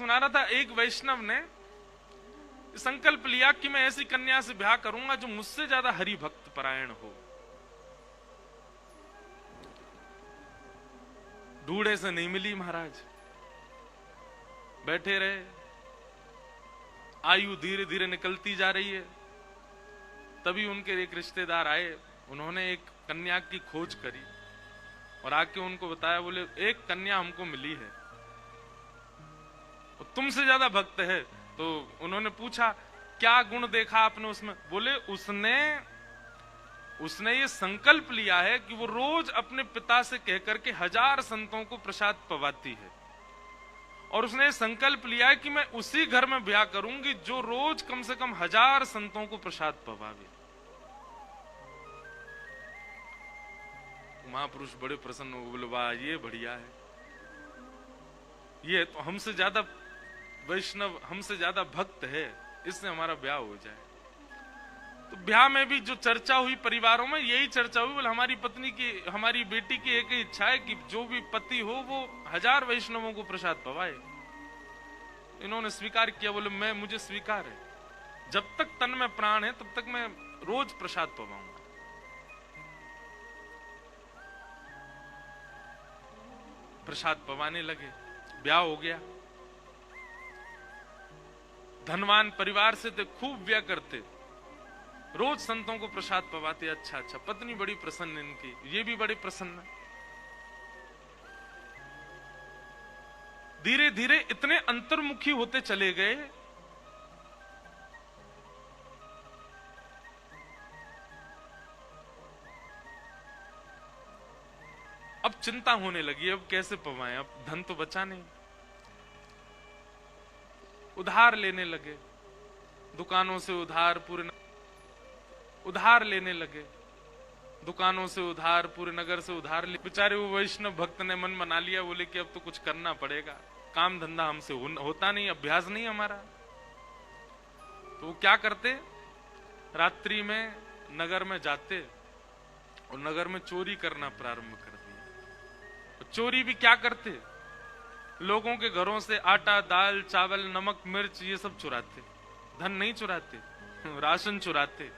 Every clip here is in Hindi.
सुना रहा था, एक वैष्णव ने संकल्प लिया कि मैं ऐसी कन्या से ब्याह करूंगा जो मुझसे ज्यादा हरि भक्त परायण हो। ढूंढे से नहीं मिली महाराज, बैठे रहे, आयु धीरे धीरे निकलती जा रही है। तभी उनके एक रिश्तेदार आए, उन्होंने एक कन्या की खोज करी और आके उनको बताया, बोले एक कन्या हमको मिली है, तुमसे ज्यादा भक्त है। तो उन्होंने पूछा क्या गुण देखा आपने उसमें? बोले उसने ये संकल्प लिया है कि वो रोज अपने पिता से कहकर के 1000 संतों को प्रसाद पवाती है, और उसने ये संकल्प लिया है कि मैं उसी घर में ब्याह करूंगी जो रोज कम से कम 1000 संतों को प्रसाद पवावे। महापुरुष बड़े प्रसन्न हो, बोले वाह ये बढ़िया है, ये तो हमसे ज्यादा वैष्णव, हमसे ज्यादा भक्त है, इससे हमारा ब्याह हो जाए। तो ब्याह में भी जो चर्चा हुई परिवारों में, यही चर्चा हुई, बोले हमारी पत्नी की, हमारी बेटी की एक ही इच्छा है कि जो भी पति हो वो 1000 वैष्णवों को प्रसाद पवाए। इन्होंने स्वीकार किया, बोले मुझे स्वीकार है, जब तक तन में प्राण है तब तक मैं रोज प्रसाद पवाऊंगा। प्रसाद पवाने लगे, ब्याह हो गया। धनवान परिवार से थे, खूब व्यय करते, रोज संतों को प्रसाद पवाते। अच्छा अच्छा, पत्नी बड़ी प्रसन्न इनकी, ये भी बड़े प्रसन्न। धीरे धीरे इतने अंतर्मुखी होते चले गए, अब चिंता होने लगी, अब कैसे पवाएं, अब धन तो बचा नहीं। उधार लेने लगे, दुकानों से उधार, उधार लेने लगे, दुकानों से उधार, पूरे नगर से उधार ले। बेचारे वो वैष्णव भक्त ने मन बना लिया, बोले कि अब तो कुछ करना पड़ेगा, काम धंधा हमसे होता नहीं, अभ्यास नहीं हमारा। तो वो क्या करते, रात्रि में नगर में जाते और नगर में चोरी करना प्रारंभ कर दिया। चोरी भी क्या करते, लोगों के घरों से आटा, दाल, चावल, नमक, मिर्च ये सब चुराते। धन नहीं चुराते, राशन चुराते,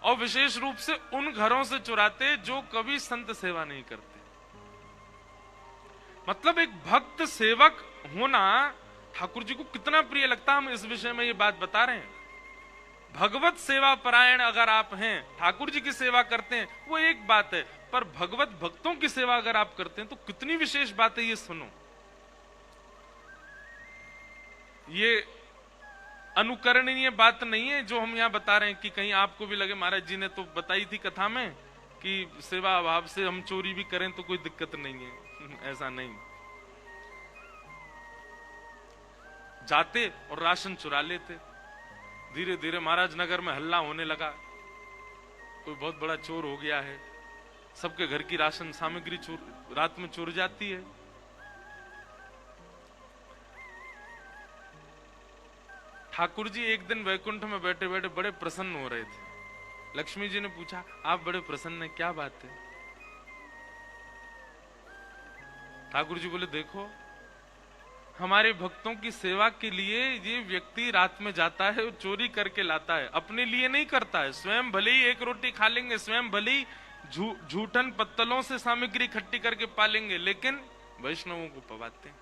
और विशेष रूप से उन घरों से चुराते जो कभी संत सेवा नहीं करते। मतलब एक भक्त सेवक होना ठाकुर जी को कितना प्रिय लगता, हम इस विषय में ये बात बता रहे हैं। भगवत सेवा परायण अगर आप हैं, ठाकुर जी की सेवा करते हैं, वो एक बात है, पर भगवत भक्तों की सेवा अगर आप करते हैं तो कितनी विशेष बात है, ये सुनो। ये अनुकरणीय बात नहीं है जो हम यहां बता रहे हैं कि कहीं आपको भी लगे महाराज जी ने तो बताई थी कथा में कि सेवा अभाव से हम चोरी भी करें तो कोई दिक्कत नहीं है। ऐसा नहीं, जाते और राशन चुरा लेते। धीरे धीरे महाराज नगर में हल्ला होने लगा, कोई बहुत बड़ा चोर हो गया है, सबके घर की राशन सामग्री रात में चोर जाती है। ठाकुर जी एक दिन वैकुंठ में बैठे बैठे बड़े प्रसन्न हो रहे थे। लक्ष्मी जी ने पूछा, आप बड़े प्रसन्न हैं, क्या बात है? ठाकुर जी बोले, देखो हमारे भक्तों की सेवा के लिए ये व्यक्ति रात में जाता है, चोरी करके लाता है, अपने लिए नहीं करता है। स्वयं भले ही एक रोटी खा लेंगे, स्वयं भले ही झूठन पत्तलों से सामग्री इकट्ठी करके पालेंगे, लेकिन वैष्णवों को पवाते हैं।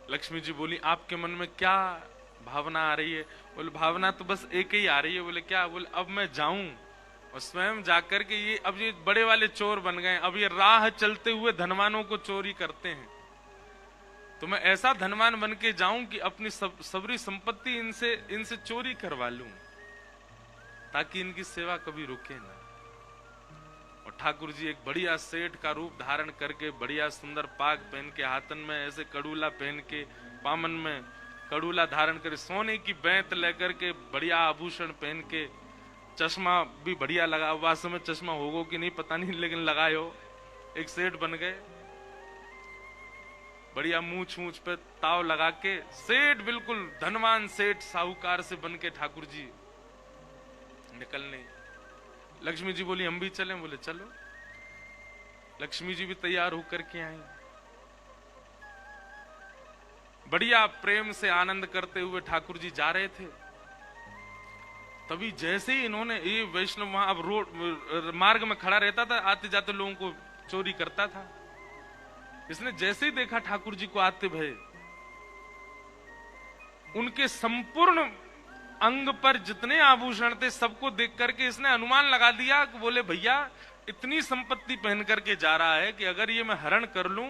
लक्ष्मी जी बोली, आपके मन में क्या भावना आ रही है? बोले, भावना तो बस एक ही आ रही है। बोले, क्या? बोले, अब मैं जाऊं और स्वयं जाकर के ये बड़े वाले चोर बन गए, अब ये राह चलते हुए धनवानों को चोरी करते हैं, तो मैं ऐसा धनवान बन के जाऊं कि अपनी सबरी संपत्ति इनसे चोरी करवा लूं, ताकि इनकी सेवा कभी रुके ना। और ठाकुर जी एक बढ़िया सेठ का रूप धारण करके, बढ़िया सुंदर पाग पहन के, हाथन में ऐसे कड़ूला पहन के, पामन में कड़ूला धारण कर, सोने की बैंत लेकर के, बढ़िया आभूषण पहन के, चश्मा भी बढ़िया लगा। वास्तव में चश्मा होगा कि नहीं पता नहीं, लेकिन लगाए हो, एक सेठ बन गए। बढ़िया मूछ पे ताव लगा के सेठ, बिल्कुल धनवान सेठ साहूकार से बन के ठाकुर जी निकलने। लक्ष्मी जी बोली हम भी चलें, बोले चलो। लक्ष्मी जी भी तैयार होकर के आई। बढ़िया प्रेम से आनंद करते हुए ठाकुर जी जा रहे थे। तभी जैसे ही इन्होंने, ये वैष्णव वहां अब रोड मार्ग में खड़ा रहता था, आते जाते लोगों को चोरी करता था। इसने जैसे ही देखा ठाकुर जी को आते भये, उनके संपूर्ण अंग पर जितने आभूषण थे सबको देख करके इसने अनुमान लगा दिया कि बोले भैया इतनी संपत्ति पहन करके जा रहा है कि अगर ये मैं हरण कर लूं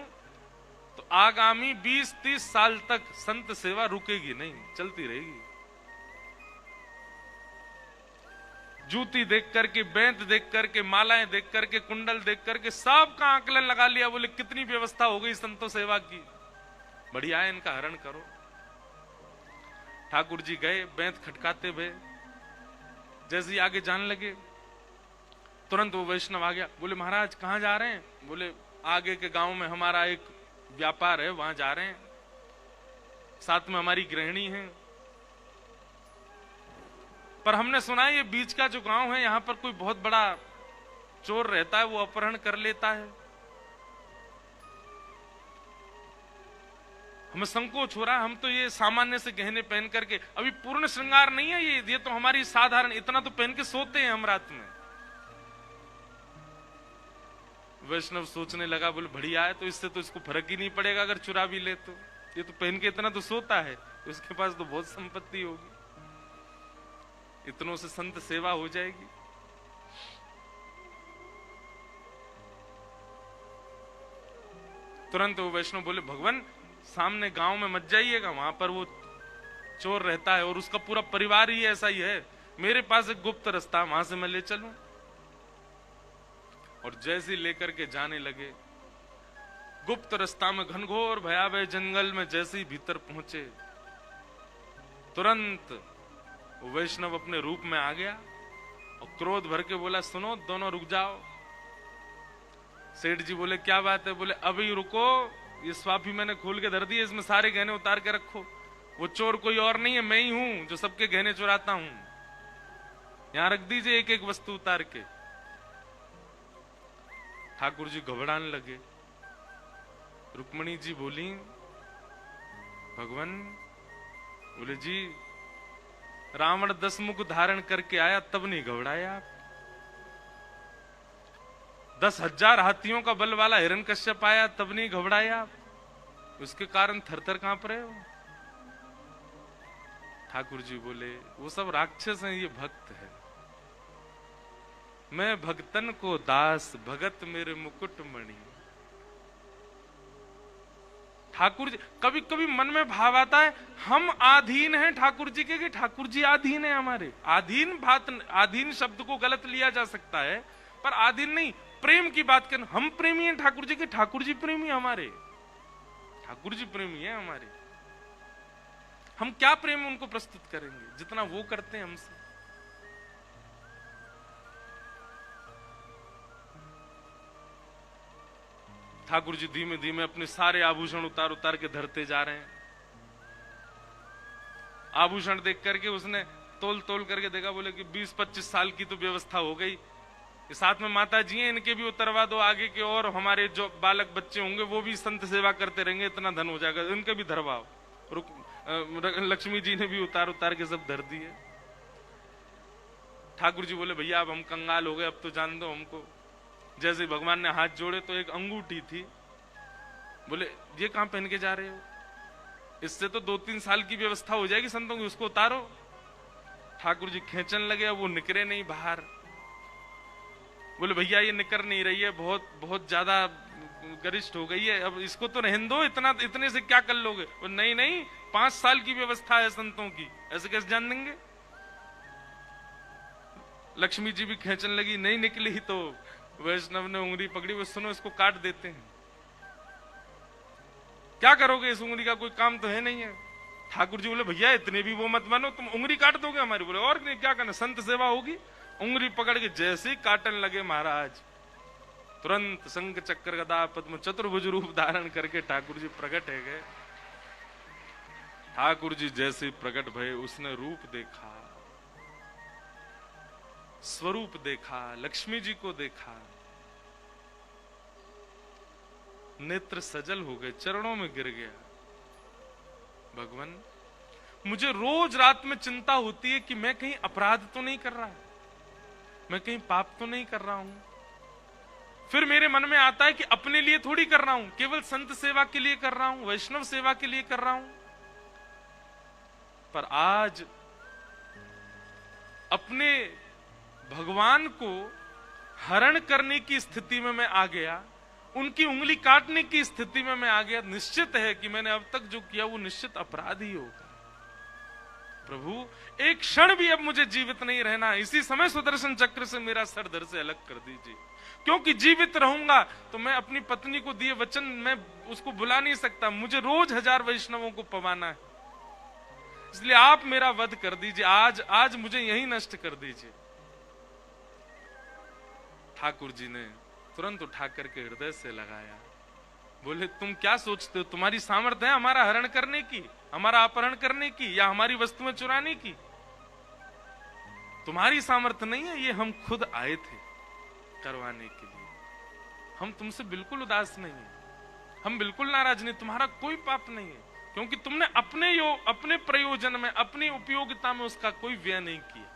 तो आगामी 20-30 साल तक संत सेवा रुकेगी नहीं, चलती रहेगी। जूती देख करके, बेंत देख करके, मालाएं देख करके, कुंडल देख करके सबका आकलन लगा लिया। बोले कितनी व्यवस्था हो गई संतो सेवा की, बढ़िया है, इनका हरण करो। ठाकुर जी गए, बेंत खटकाते हुए जैसे ही आगे जाने लगे, तुरंत वो वैष्णव आ गया। बोले महाराज कहां जा रहे हैं? बोले आगे के गांव में हमारा एक व्यापार है, वहां जा रहे हैं, साथ में हमारी गृहिणी है। पर हमने सुना है ये बीच का जो गांव है यहां पर कोई बहुत बड़ा चोर रहता है, वो अपहरण कर लेता है। हमें संकोच हो रहा है, हम तो ये सामान्य से गहने पहन करके, अभी पूर्ण श्रृंगार नहीं है ये तो हमारी साधारण, इतना तो पहन के सोते हैं हम रात में। वैष्णव सोचने लगा, बोले बढ़िया है, तो इससे तो इसको फर्क ही नहीं पड़ेगा अगर चुरा भी ले तो, ये तो पहन के इतना तो सोता है, तो इसके पास तो बहुत संपत्ति होगी, इतनों से संत सेवा हो जाएगी। तुरंत वो वैष्णव बोले भगवान सामने गांव में मत जाइएगा, वहां पर वो चोर रहता है और उसका पूरा परिवार ही ऐसा ही है, मेरे पास एक गुप्त रास्ता, वहां से मैं ले चलूं। और जैसे लेकर के जाने लगे, गुप्त रास्ता में घनघोर भयावह जंगल में जैसे ही भीतर पहुंचे, तुरंत वैष्णव अपने रूप में आ गया और क्रोध भर के बोला सुनो दोनों रुक जाओ। सेठ जी बोले क्या बात है? बोले अभी रुको, ये स्वाफी मैंने खोल के धर दी है, इसमें सारे गहने उतार के रखो। वो चोर कोई और नहीं है, मैं ही हूं जो सबके गहने चुराता हूं, यहां रख दीजिए एक एक वस्तु उतार के। ठाकुर जी घबराने लगे। रुक्मणी जी बोली भगवान, बोले जी रावण 10 मुख धारण करके आया तब नहीं घबराया आप? 10,000 हाथियों का बल वाला हिरण्यकश्यप आया तब नहीं घबराया आप? उसके कारण थर-थर कांप रहे हो? ठाकुर जी बोले वो सब राक्षस हैं, ये भक्त है, मैं भक्तन को दास, भगत मेरे मुकुट मणि। ठाकुर जी, कभी कभी मन में भाव आता है हम आधीन हैं ठाकुर जी के, कि ठाकुर जी आधीन है हमारे। आधीन शब्द को गलत लिया जा सकता है, पर आधीन नहीं, प्रेम की बात करें, हम प्रेमी हैं ठाकुर जी के, ठाकुर जी प्रेमी हमारे, ठाकुर जी प्रेमी है हमारे। हम क्या प्रेम उनको प्रस्तुत करेंगे जितना वो करते हैं हमसे। ठाकुर जी धीमे धीमे अपने सारे आभूषण उतार उतार के धरते जा रहे हैं। आभूषण देख करके उसने तोल तोल करके देखा, बोले कि 20-25 साल की तो व्यवस्था हो गई, साथ में माता जी हैं इनके भी उतरवा दो आगे के, और हमारे जो बालक बच्चे होंगे वो भी संत सेवा करते रहेंगे, इतना धन हो जाएगा, इनके भी धरवाओ। लक्ष्मी जी ने भी उतार उतार के सब धर दिए। ठाकुर जी बोले भैया अब हम कंगाल हो गए, अब तो जान दो हमको। जैसे भगवान ने हाथ जोड़े तो एक अंगूठी थी, बोले ये कहां पहन के जा रहे हो? इससे तो 2-3 साल की व्यवस्था हो जाएगी संतों की, उसको उतारो। ठाकुर जी खींचने लगे, वो निकरे नहीं बाहर। बोले भैया ये निकर नहीं रही है, बहुत बहुत ज्यादा गरिष्ठ हो गई है, अब इसको तो रहने दो, इतने से क्या कर लोगे? नहीं नहीं, 5 साल की व्यवस्था है संतों की, ऐसे कैसे जान देंगे? लक्ष्मी जी भी खींचने लगी, नहीं निकली तो वैष्णव ने उंगली पकड़ी, वो सुनो इसको काट देते हैं। क्या करोगे, इस उंगली का कोई काम तो है नहीं है। ठाकुर जी बोले भैया इतने भी वो मत मानो, तुम उंगली काट दोगे हमारी? बोले और नहीं, क्या करना, संत सेवा होगी। उंगली पकड़ के जैसे ही काटने लगे महाराज, तुरंत शंख चक्र गदा पद्म चतुर्भुज रूप धारण करके ठाकुर जी प्रकट है गए। ठाकुर जी जैसे प्रकट भये, उसने रूप देखा, स्वरूप देखा, लक्ष्मी जी को देखा, नेत्र सजल हो गए, चरणों में गिर गया। भगवान, मुझे रोज रात में चिंता होती है कि मैं कहीं अपराध तो नहीं कर रहा, मैं कहीं पाप तो नहीं कर रहा हूं। फिर मेरे मन में आता है कि अपने लिए थोड़ी कर रहा हूं, केवल संत सेवा के लिए कर रहा हूं, वैष्णव सेवा के लिए कर रहा हूं। पर आज अपने भगवान को हरण करने की स्थिति में मैं आ गया, उनकी उंगली काटने की स्थिति में मैं आ गया। निश्चित है कि मैंने अब तक जो किया वो निश्चित अपराध ही होगा। प्रभु, एक क्षण भी अब मुझे जीवित नहीं रहना, इसी समय सुदर्शन चक्र से मेरा सर धड़ से अलग कर दीजिए, क्योंकि जीवित रहूंगा तो मैं अपनी पत्नी को दिए वचन मैं उसको भुला नहीं सकता, मुझे रोज 1000 वैष्णवों को पवाना है, इसलिए आप मेरा वध कर दीजिए, आज मुझे यही नष्ट कर दीजिए। ठाकुर जी ने तुरंत उठा करके हृदय से लगाया, बोले तुम क्या सोचते हो, तुम्हारी सामर्थ्य है हमारा हरण करने की, हमारा अपहरण करने की, या हमारी वस्तुएं चुराने की? तुम्हारी सामर्थ्य नहीं है, ये हम खुद आए थे करवाने के लिए। हम तुमसे बिल्कुल उदास नहीं है, हम बिल्कुल नाराज नहीं, तुम्हारा कोई पाप नहीं है, क्योंकि तुमने अपने प्रयोजन में, अपनी उपयोगिता में उसका कोई व्यय नहीं किया,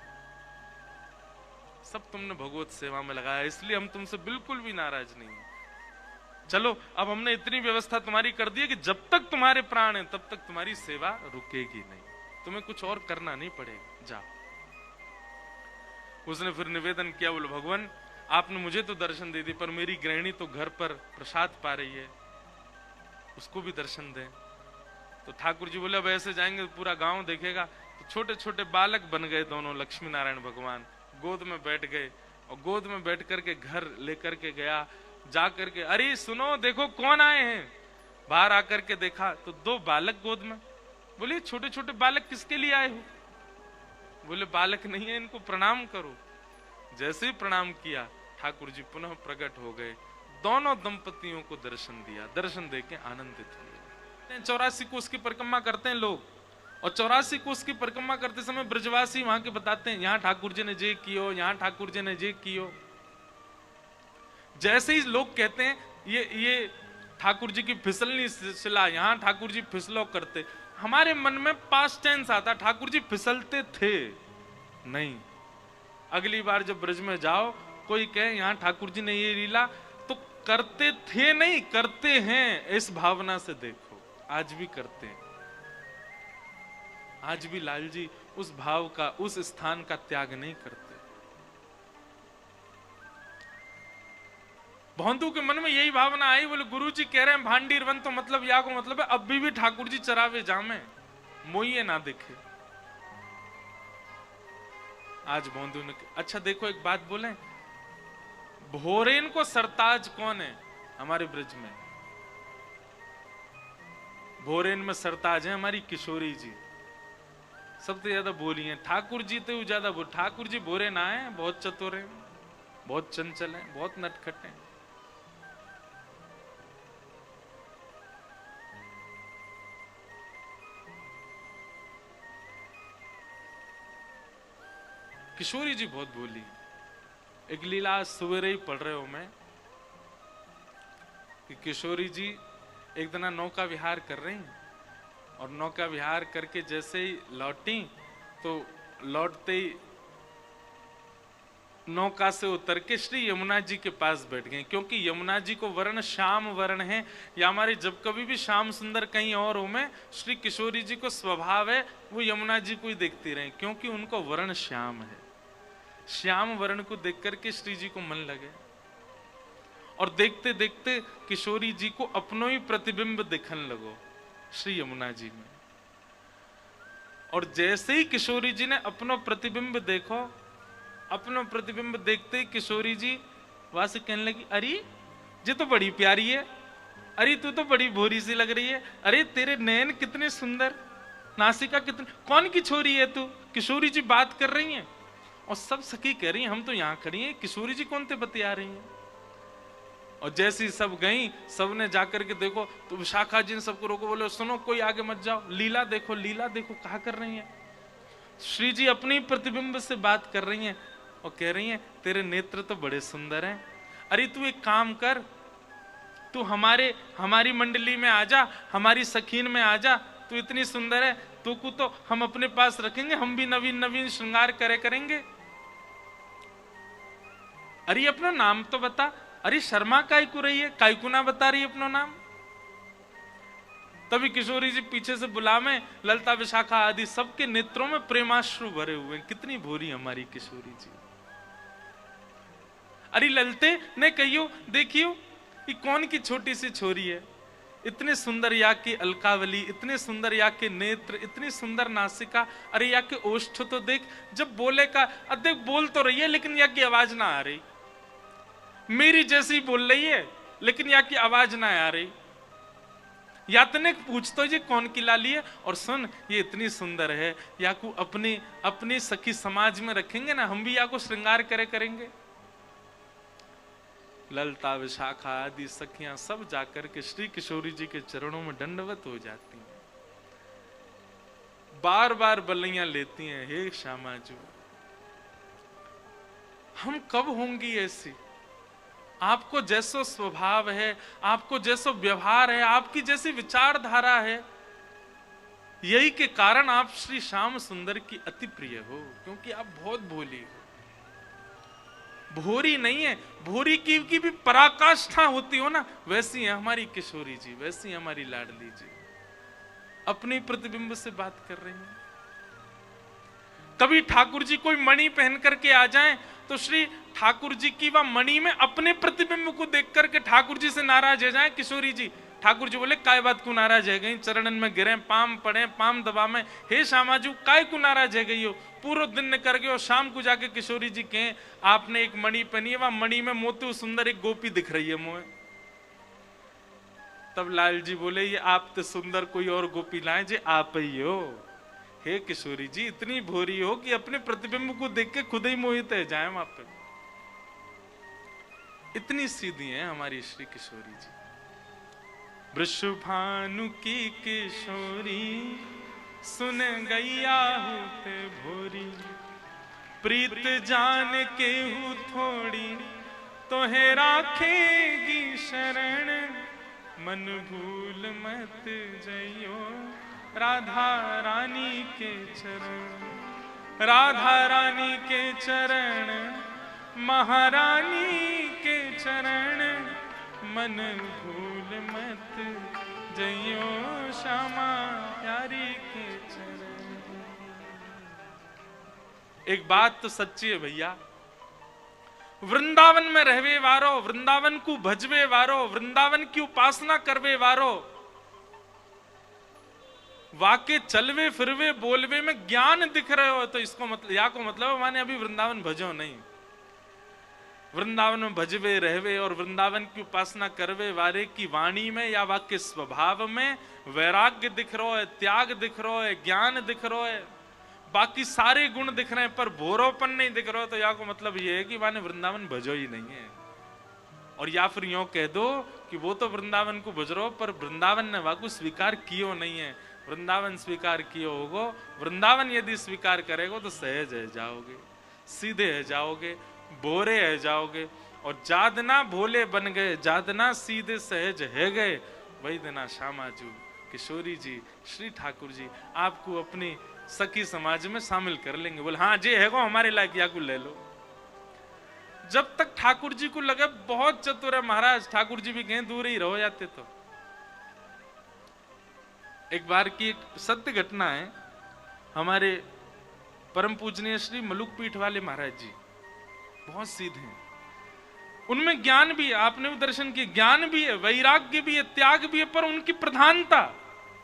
सब तुमने भगवत सेवा में लगाया, इसलिए हम तुमसे बिल्कुल भी नाराज नहीं है। चलो, अब हमने इतनी व्यवस्था तुम्हारी कर दी है कि जब तक तुम्हारे प्राण हैं तब तक तुम्हारी सेवा रुकेगी नहीं, तुम्हें कुछ और करना नहीं पड़ेगा, जाओ। उसने फिर निवेदन किया, बोले भगवान, आपने मुझे तो दर्शन दे दी, पर मेरी गृहिणी तो घर पर प्रसाद पा रही है, उसको भी दर्शन दें। तो ठाकुर जी बोले अब ऐसे जाएंगे तो पूरा गांव देखेगा। तो छोटे छोटे बालक बन गए दोनों, लक्ष्मी नारायण भगवान गोद में बैठ गए, और गोद में बैठ करके घर लेकर के गया, जा करके, अरे सुनो देखो कौन आए हैं। बाहर आकर के देखा तो 2 बालक गोद में। बोले छोटे छोटे बालक किसके लिए आए हो? बोले बालक नहीं है, इनको प्रणाम करो। जैसे ही प्रणाम किया, ठाकुर जी पुनः प्रकट हो गए, दोनों दंपतियों को दर्शन दिया, दर्शन देके आनंदित हुए। 84 कोस की परिक्रमा करते हैं लोग, और 84 कोस की परिक्रमा करते समय ब्रजवासी वहां के बताते हैं, यहाँ ठाकुर जी ने जे कियो, यहाँ ठाकुर जी ने जे कियो। जैसे ही लोग कहते हैं ये ठाकुर जी की फिसलनी शिला, यहाँ ठाकुर जी फिसलो करते, हमारे मन में पास्ट टेंस आता, ठाकुर जी फिसलते थे नहीं। अगली बार जब ब्रज में जाओ, कोई कहे यहाँ ठाकुर जी ने ये लीला, तो करते थे नहीं, करते हैं, इस भावना से देखो, आज भी करते हैं। आज भी लाल जी उस भाव का, उस स्थान का त्याग नहीं करते। भौंतू के मन में यही भावना आई, बोले गुरु जी कह रहे हैं भांडीर वन, तो मतलब या को मतलब है अब भी ठाकुर जी चरावे जामे, मोइए ना दिखे। आज भौंतू ने, अच्छा देखो एक बात बोले, भोरेन को सरताज कौन है हमारे ब्रज में? भोरेन में सरताज है हमारी किशोरी जी, सबसे ज्यादा बोली है। ठाकुर जी तो ज्यादा बोल, ठाकुर जी भोरे ना है, बहुत चतुर है, बहुत चंचल है, बहुत नटखट है। किशोरी जी बहुत बोली। एक लीला सवेरे ही पढ़ रहे हो मैं, कि किशोरी जी एक दिन नौका विहार कर रही हैं, और नौका विहार करके जैसे ही लौटी, तो लौटते ही नौका से उतर के श्री यमुना जी के पास बैठ गए, क्योंकि यमुना जी को वर्ण श्याम वर्ण है, या हमारे जब कभी भी श्याम सुंदर कहीं और हो में, श्री किशोरी जी को स्वभाव है वो यमुना जी को ही देखती रहे, क्योंकि उनको वर्ण श्याम है। श्याम वर्ण को देख करके श्री जी को मन लगे, और देखते देखते किशोरी जी को अपनो ही प्रतिबिंब दिखने लगो श्री यमुना जी में। और जैसे ही किशोरी जी ने अपनो प्रतिबिंब देखो, अपनो प्रतिबिंब देखते ही किशोरी जी वहां से कहने लगी, अरे ये तो बड़ी प्यारी है, अरे तू तो बड़ी भोरी सी लग रही है, अरे तेरे नयन कितने सुंदर, नासिका कितनी, कौन की छोरी है तू? किशोरी जी बात कर रही हैं, और सब सखी कह रही हैं हम तो यहाँ खड़ी हैं, किशोरी जी कौन थे बतिया रही हैं। और जैसी सब गई, सबने जाकर के देखो, तो विशाखा जी ने सबको रोको, बोले सुनो कोई आगे मत जाओ, लीला देखो, लीला देखो, कहा कर रही हैं। श्री जी अपनी प्रतिबिंब से बात कर रही हैं, और कह रही हैं तेरे नेत्र तो बड़े सुंदर हैं, अरे तू एक काम कर, तू हमारी मंडली में आ जा, हमारी सखीन में आ जा, तू इतनी सुंदर है, तू को तो हम अपने पास रखेंगे, हम भी नवीन नवीन श्रृंगार करेंगे। अरे अपना नाम तो बता, अरे शर्मा काय को रही है, काय को ना बता रही अपना नाम। तभी किशोरी जी पीछे से बुलावे, ललता विशाखा आदि सबके नेत्रों में प्रेमाश्रु भरे हुए। कितनी भोरी हमारी किशोरी जी। अरे ललते ने कहियो देखियो ये कौन की छोटी सी छोरी है, इतने सुंदर या की अलकावली, इतने सुंदर या के नेत्र, इतनी सुंदर नासिका, अरे या के ओष्ठ तो देख, जब बोले का देख बोल तो रही है लेकिन या की आवाज ना आ रही, मेरी जैसी बोल रही है लेकिन या की आवाज ना आ रही। यातने पूछतो ये कौन की लाली है, और सुन ये इतनी सुंदर है, या को अपनी सखी समाज में रखेंगे ना, हम भी या को श्रृंगार करेंगे। ललता विशाखा आदि सखियां सब जाकर के श्री किशोरी जी के चरणों में दंडवत हो जाती हैं, बार बार बल्लियां लेती हैं, हे श्यामा जी हम कब होंगी ऐसी, आपको जैसो स्वभाव है, आपको जैसो व्यवहार है, आपकी जैसी विचारधारा है, यही के कारण आप श्री श्याम सुंदर की अति प्रिय हो, क्योंकि आप बहुत भोली हो। भोरी नहीं है, भोरी की भी पराकाष्ठा होती हो ना, वैसी है हमारी किशोरी जी, वैसी है हमारी लाडली जी। अपने प्रतिबिंब से बात कर रही हैं। कभी ठाकुर जी कोई मणि पहन करके आ जाएं तो श्री ठाकुर जी की वह मणि में अपने प्रतिबिंब को देख करके ठाकुर जी से नाराज हो जाए किशोरी जी। ठाकुर जी बोले काय बात को नाराज है गई, चरणन में गिरे, पाम पड़े, पाम दबा में, हे श्यामा जी काय को नाराज है गई हो, पूरा दिन कर गए और शाम को जाके किशोरी जी कहें आपने एक मणि पहनी है, वह मणि में मोती सुंदर एक गोपी दिख रही है मोए। तब लाल जी बोले ये आप तो सुंदर कोई और गोपी लाए जे आप ही हो। हे किशोरी जी इतनी भोरी हो कि अपने प्रतिबिंब को देख के खुद ही मोहित है जाए वहां पे, इतनी सीधी है हमारी श्री किशोरी जी। वृषभानु की किशोरी सुन गैया होते भोरी, प्रीत जान के हूँ थोड़ी तो है राखेगी शरण, मन भूल मत जइयो राधा रानी के चरण, राधा रानी के चरण, महारानी के चरण, मन भूल मत जइयो श्यामा प्यारी के चरण। एक बात तो सच्ची है भैया, वृंदावन में रहवे वारो, वृंदावन को भजवे वारो, वृंदावन की उपासना करवे वारो, वाके चलवे फिरवे बोलवे में ज्ञान दिख रहे हो तो इसको मतलब या को मतलब माने अभी वृंदावन भजो नहीं। वृंदावन में भजवे रहवे और वृंदावन की उपासना करवे वारे की वाणी में या वाक्य स्वभाव में वैराग्य दिख रहा है, त्याग दिख रहा है, ज्ञान दिख रहा है, बाकी सारे गुण दिख रहे हैं पर भोरोपन नहीं दिख रहा, तो या को मतलब ये है कि माने वृंदावन भजो ही नहीं है। और या फिर यूं कह दो कि वो तो वृंदावन को भज रहो पर वृंदावन ने वाकु स्वीकार कियो नहीं है। वृंदावन स्वीकार कियो होगो, वृंदावन यदि स्वीकार करेगो तो सहज है जाओगे, सीधे है जाओगे, बोरे है जाओगे। और जादना भोले बन गए, जादना सीधे सहज है गए, वही देना श्यामा जी किशोरी जी श्री ठाकुर जी आपको अपनी सखी समाज में शामिल कर लेंगे। बोले हाँ जे है गो हमारे लायक या को ले लो। जब तक ठाकुर जी को लगे बहुत चतुर है महाराज, ठाकुर जी भी कहीं दूर ही रहो जाते। तो एक बार की एक सत्य घटना है, हमारे परम पूजनीय श्री मलुक पीठ वाले महाराज जी बहुत सीधे हैं, उनमें ज्ञान भी है, आपने वो दर्शन किए, ज्ञान भी है, वैराग्य भी है, त्याग भी है, पर उनकी प्रधानता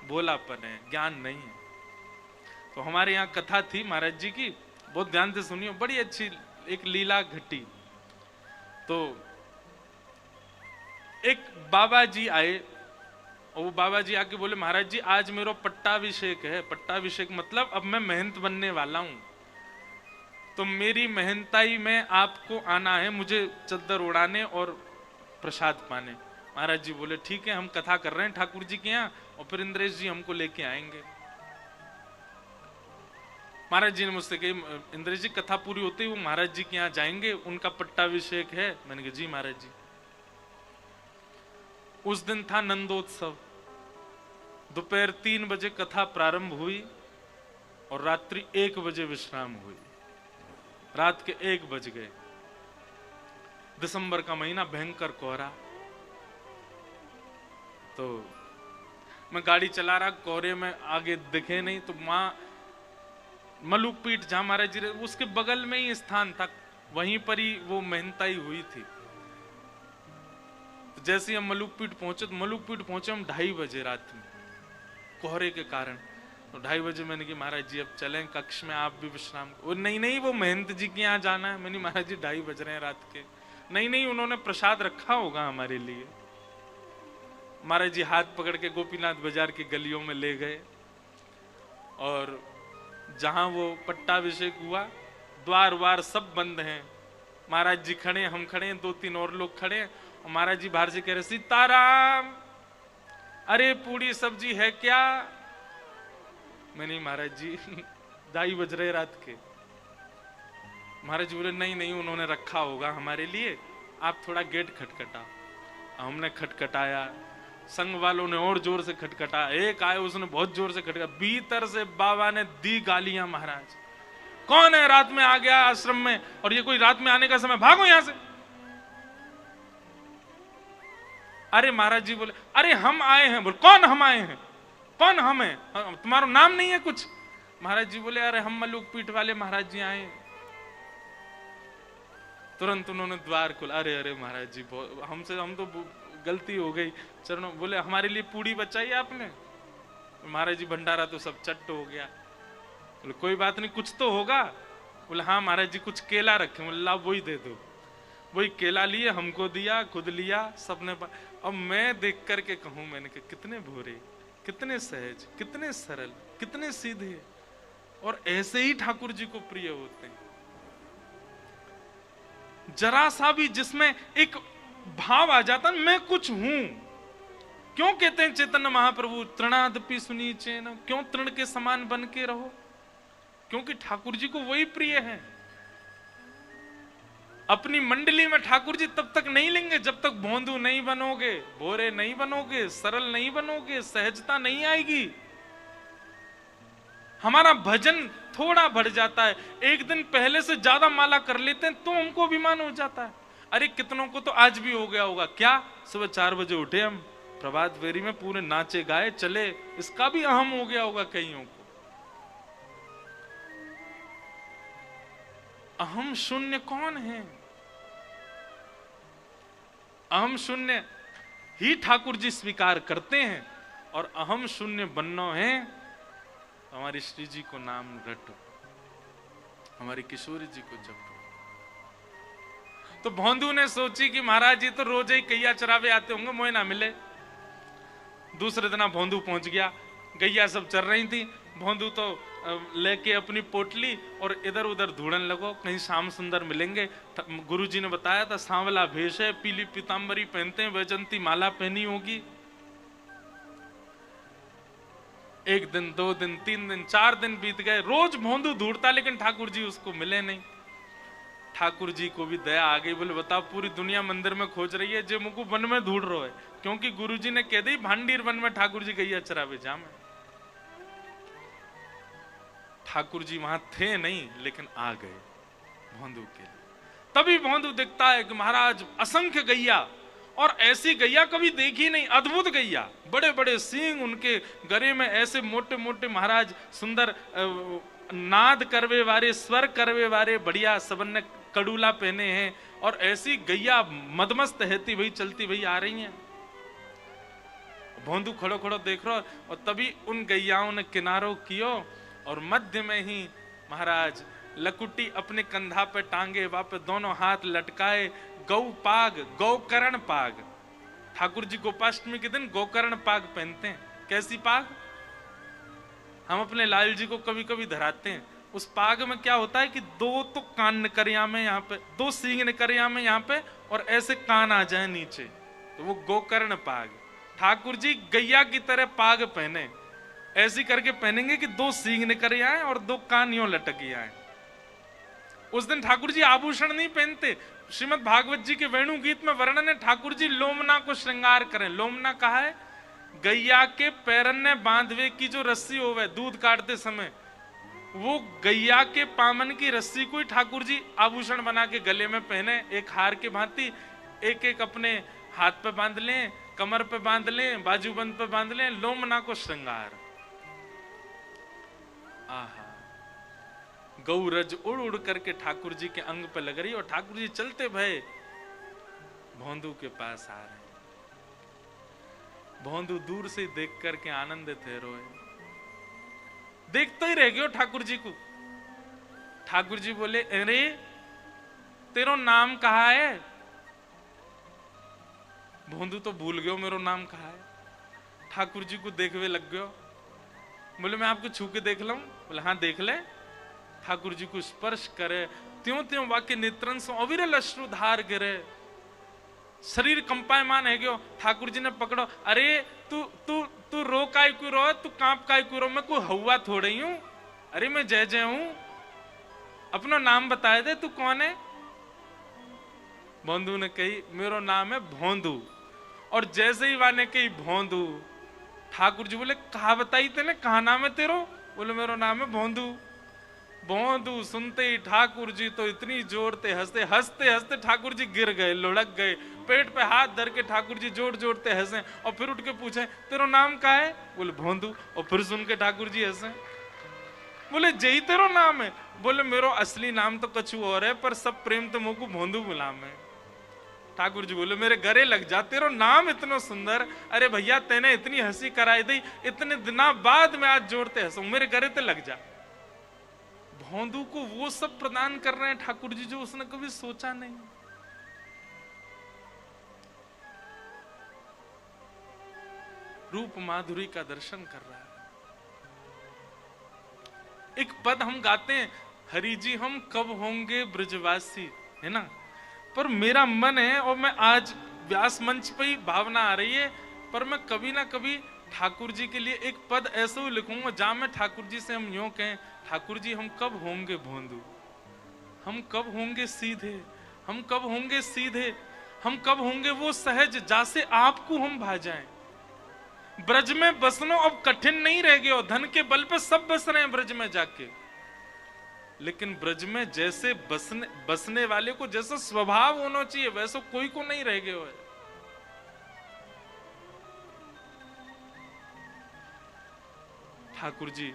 भोलापन है, ज्ञान नहीं है। तो हमारे यहाँ कथा थी महाराज जी की, बहुत ध्यान से सुनियो, बड़ी अच्छी एक लीला घटी। तो एक बाबा जी आए और वो बाबा जी आके बोले महाराज जी आज मेरा पट्टाभिषेक है। पट्टाभिषेक मतलब अब मैं महंत बनने वाला हूं, तो मेरी महंताई में आपको आना है, मुझे चद्दर उड़ाने और प्रसाद पाने। महाराज जी बोले ठीक है हम कथा कर रहे हैं ठाकुर जी के यहाँ और फिर इंद्रेश जी हमको लेके आएंगे। महाराज जी ने मुझसे कही, इंद्र जी कथा पूरी होते ही वो महाराज जी के यहाँ जाएंगे, उनका पट्टाभिषेक है। मैंने कहा जी महाराज जी। उस दिन था नंदोत्सव। दोपहर 3 बजे कथा प्रारंभ हुई और रात्रि 1 बजे विश्राम हुई। रात के 1 बज गए। दिसंबर का महीना, भयंकर कोहरा। तो मैं गाड़ी चला रहा, कोहरे में आगे दिखे नहीं, तो मां मलुक पीठ जहां महाराज जी उसके बगल में ही स्थान था, वहीं पर ही वो मेहनताई हुई थी। तो जैसे हम मलुक पीठ पहुंचे, तो मलुक पीठ पहुंचे हम 2:30 बजे रात में, कोहरे के कारण। तो 2:30 बजे मैंने कहा महाराज जी अब चलें कक्ष में, आप भी विश्राम। वो नहीं वो महंत जी के यहाँ जाना है। मैंने महाराज जी 2:30 बज रहे हैं रात के। नहीं उन्होंने प्रसाद रखा होगा हमारे लिए। महाराज जी हाथ पकड़ के गोपीनाथ बाजार की गलियों में ले गए और जहां वो पट्टाभिषेक हुआ, द्वार वार सब बंद हैं। महाराज जी खड़े, हम खड़े हैं, 2-3 और लोग खड़े हैं। और महाराज जी बाहर से कह रहे सीताराम, अरे पूरी सब्जी है क्या? मैंने महाराज जी 2:30 बज रहे रात के। महाराज जी बोले नहीं उन्होंने रखा होगा हमारे लिए, आप थोड़ा गेट खटखटा। हमने खटखटाया, संघ वालों ने और जोर से खटखटा। एक आए, उसने बहुत जोर से खटखटा। भीतर से बाबा ने दी गालियां, महाराज कौन है रात में आ गया आश्रम में, और ये कोई रात में आने का समय, भागो यहां से। अरे महाराज जी बोले अरे हम आए हैं। बोले कौन हम आए हैं? कौन हम है? तुम्हारा नाम नहीं है कुछ? महाराज जी बोले अरे हम मलुक पीठ वाले महाराज जी आए। तुरंत उन्होंने द्वार खोला। अरे महाराज जी हम तो गलती हो गई चरणों। बोले हमारे लिए पूड़ी बचाई आपने? महाराज जी भंडारा तो सब चट्ट हो गया। बोले कोई बात नहीं, कुछ तो होगा। बोले हाँ महाराज जी कुछ केला रखे। बोले ला वही दे दो। वही केला लिए, हमको दिया, खुद लिया, सबने। अब मैं देख करके कहूं, मैंने कहा कितने भोरे, कितने सहज, कितने सरल, कितने सीधे, और ऐसे ही ठाकुर जी को प्रिय होते हैं। जरा सा भी जिसमें एक भाव आ जाता, मैं कुछ हूं। क्यों कहते हैं चैतन्य महाप्रभु तृणादपि सुनीचे न, क्यों तृण के समान बन के रहो? क्योंकि ठाकुर जी को वही प्रिय है। अपनी मंडली में ठाकुर जी तब तक नहीं लेंगे जब तक भोंदू नहीं बनोगे, भोरे नहीं बनोगे, सरल नहीं बनोगे, सहजता नहीं आएगी। हमारा भजन थोड़ा बढ़ जाता है, एक दिन पहले से ज्यादा माला कर लेते हैं तो हमको अभिमान हो जाता है। अरे कितनों को तो आज भी हो गया होगा, क्या सुबह 4 बजे उठे हम, प्रभात फेरी में पूरे नाचे गाए चले, इसका भी अहम हो गया होगा कईयों को। अहम शून्य कौन है? अहम शून्य ही ठाकुर जी स्वीकार करते हैं। और अहम शून्य बनना है तो हमारी श्री जी को नाम रटो, हमारी किशोरी जी को जपो। तो भोंदू ने सोची कि महाराज जी तो रोज ही गैया चरावे आते होंगे, मोए ना मिले। दूसरे दिन भोंदू पहुंच गया, गैया सब चल रही थी। भोंदू तो लेके अपनी पोटली और इधर उधर ढूंढने लगो, कहीं श्याम सुंदर मिलेंगे। गुरुजी ने बताया था सांवला भेष है, पीली पीतांबरी पहनते हैं, वैजंती माला पहनी होगी। 1 दिन 2 दिन 3 दिन 4 दिन बीत गए, रोज भोंदू ढूंढता, लेकिन ठाकुर जी उसको मिले नहीं। ठाकुर जी को भी दया आ गई, बोले बताओ पूरी दुनिया मंदिर में खोज रही है, जे मुझको वन में ढूंढ रहा है। क्योंकि गुरुजी ने कह दी भांडीर वन में ठाकुर जी गैया चरावे जाम है। ठाकुर जी वहां थे नहीं, लेकिन आ गए भोंदू के लिए। तभी भोंदू दिखता है कि महाराज असंख्य गैया, और ऐसी गैया कभी देखी नहीं, अद्भुत गैया, बड़े बड़े सींग, उनके गले में ऐसे मोटे मोटे महाराज सुंदर नाद करवे वाले, स्वर करवे वाले, बढ़िया सबने कड़ूला पहने हैं, और ऐसी गैया मदमस्त रहती वही चलती वही आ रही हैं। भोंदू खड़ो खड़ो देख रहा, और तभी उन गैयाओं ने किनारो कियो, और मध्य में ही महाराज लकुटी अपने कंधा पे टांगे, वहां पे दोनों हाथ लटकाए, गौ पाग, गौकर्ण पाग। ठाकुर जी गोपाष्टमी के दिन गौकर्ण पाग पहनते हैं। कैसी पाग? हम अपने लाल जी को कभी कभी धराते हैं। उस पाग में क्या होता है कि 2 तो कान निकरिया में यहाँ पे, 2 सींग निकरिया में यहाँ पे, और ऐसे कान आ जाए नीचे, तो वो गोकर्ण पाग। ठाकुर जी गैया की तरह पाग पहने, ऐसी करके पहनेंगे कि 2 सींग निकल आए और 2 कान यूं लटक आए। उस दिन ठाकुर जी आभूषण नहीं पहनते। श्रीमद् भागवत जी के वेणु गीत में वर्णन है, ठाकुर जी लोमना को श्रृंगार करें। लोमना कहा है, गैया के पैरन ने बांधवे की जो रस्सी होवे दूध काटते समय, वो गैया के पामन की रस्सी को ही ठाकुर जी आभूषण बना के गले में पहने, एक हार के भांति। एक एक अपने हाथ पे बांध लें, कमर पे बांध लें, बाजूबंद पे बांध लें, लोमना को श्रृंगार। आहा, गौरज उड़ उड़ करके ठाकुर जी के अंग पे लग रही और ठाकुर जी चलते भय भोंदू के पास आ रहे। भोंदू दूर से देख करके आनंदित है, रोए। देखते ही रह गयो ठाकुर जी को। ठाकुर जी बोले, अरे तेरो नाम कहा है? भोंदू तो भूल गयो मेरो नाम कहा है। ठाकुर जी को देखवे लग गयो। बोले, मैं आपको छू के देख लूं? बोले, हाँ देख ले। ठाकुर जी को स्पर्श करे, त्यों त्यों वाक्य नेत्रन से अविरल अश्रु धार गिरे, शरीर कंपायमान है गयो। ठाकुर जी ने पकड़ो, अरे तू तू तू रो काय क्यों रो, तू कांप काय क्यों रो, मैं कोई हवा थोड़ी हूं। अरे मैं जय जय हूं, अपना नाम बताए दे, तू कौन है? भोंदू ने कही, मेरो नाम है भोंदू। और जैसे ही वाने कही भोंदू, ठाकुर जी बोले, कहा बताई तेने, कहा नाम है तेरो? बोले, मेरो नाम है भोंदू। भोंदू सुनते ही ठाकुर जी तो इतनी जोरते हंसते हंसते हंसते ठाकुर जी गिर गए, लुढ़क गए, पेट पे हाथ धर के ठाकुर जी जोर जोरते हंसे और फिर उठ के पूछे, तेरो नाम क्या है? बोले, भोंदू। और फिर सुन के ठाकुर जी हंसे। बोले, जय तेरो नाम है? बोले, मेरो असली नाम तो कछु और है, पर सब प्रेम तो मुझको भोंदू गुलाम है। ठाकुर जी बोले, मेरे गरे लग जा, तेरो नाम इतना सुंदर। अरे भैया, तेने इतनी हंसी कराई दी, इतने दिना बाद में आज जोड़ते हंसू, मेरे गरे ते लग जा। भोंदू को वो सब प्रदान कर रहे हैं ठाकुर जी जो उसने कभी सोचा नहीं। रूप माधुरी का दर्शन कर रहा है। एक पद हम गाते हैं, हरि जी हम कब होंगे ब्रजवासी, है ना? पर मेरा मन है, और मैं आज व्यास मंच पे ही भावना आ रही है, पर मैं कभी ना कभी ठाकुर जी के लिए एक पद ऐसा ही लिखूंगा जहां मैं ठाकुर जी से हम यूं कहें, ठाकुर जी हम कब होंगे भोंदू, हम कब होंगे सीधे, हम कब होंगे सीधे, हम कब होंगे वो सहज जैसे आपको हम भा जाएं। ब्रज में बसनो अब कठिन नहीं रह गया, धन के बल पे सब बस रहे हैं ब्रज में जाके, लेकिन ब्रज में जैसे बसने वाले को जैसा स्वभाव होना चाहिए वैसा कोई को नहीं रह गया है। ठाकुर जी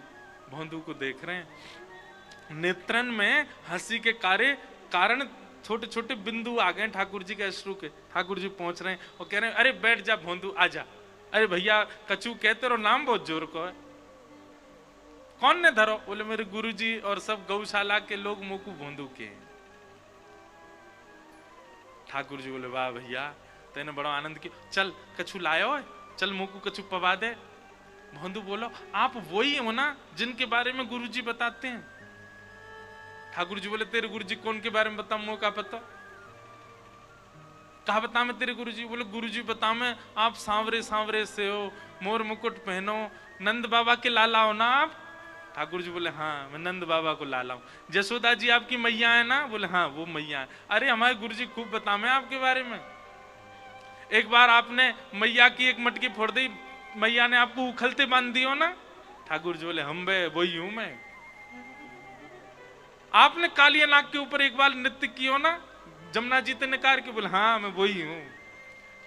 भोंदू को देख रहे हैं, नेत्रन में हंसी के कारण छोटे छोटे बिंदु आ गए ठाकुर जी के अश्रु के। ठाकुर जी पहुंच रहे हैं और कह रहे हैं, अरे बैठ जा भोंदू, आजा। अरे भैया कचू कहते रहो, नाम बहुत जोर को है, कौन ने धरो? बोले, मेरे गुरुजी और सब गौशाला के लोग मोकू भोंदू के। ठाकुर जी बोले, वाह भैया, तेने बड़ा आनंद किया, चल कछु लायो है, चल मोकू कछु पवा दे। भोंदू बोलो, आप वही हो ना जिनके बारे में गुरुजी बताते हैं? ठाकुर जी बोले, तेरे गुरुजी कौन के बारे में बता, मौका पता? कहा बता मैं तेरे गुरुजी? बोले, गुरुजी बता मैं, आप सांवरे सांवरे से हो, मोर मुकुट पहनो, नंद बाबा के लाला हो ना आप? ठाकुर जी बोले, हाँ मैं नंद बाबा को लाला हूँ। जसोदा जी आपकी मैया है ना? बोले, हाँ वो मैया है। अरे हमारे गुरुजी खूब बता मैं आपके बारे में। एक बार आपने मैया की एक मटकी फोड़ दी, मैया ने आपको उखलते बांध दियो ना? ठाकुर जी बोले, हम बे वही हूं मैं। आपने कालिया नाग के ऊपर एक बार नृत्य किया ना, जमुना जी ते नकार के? बोले, हाँ मैं वही हूं।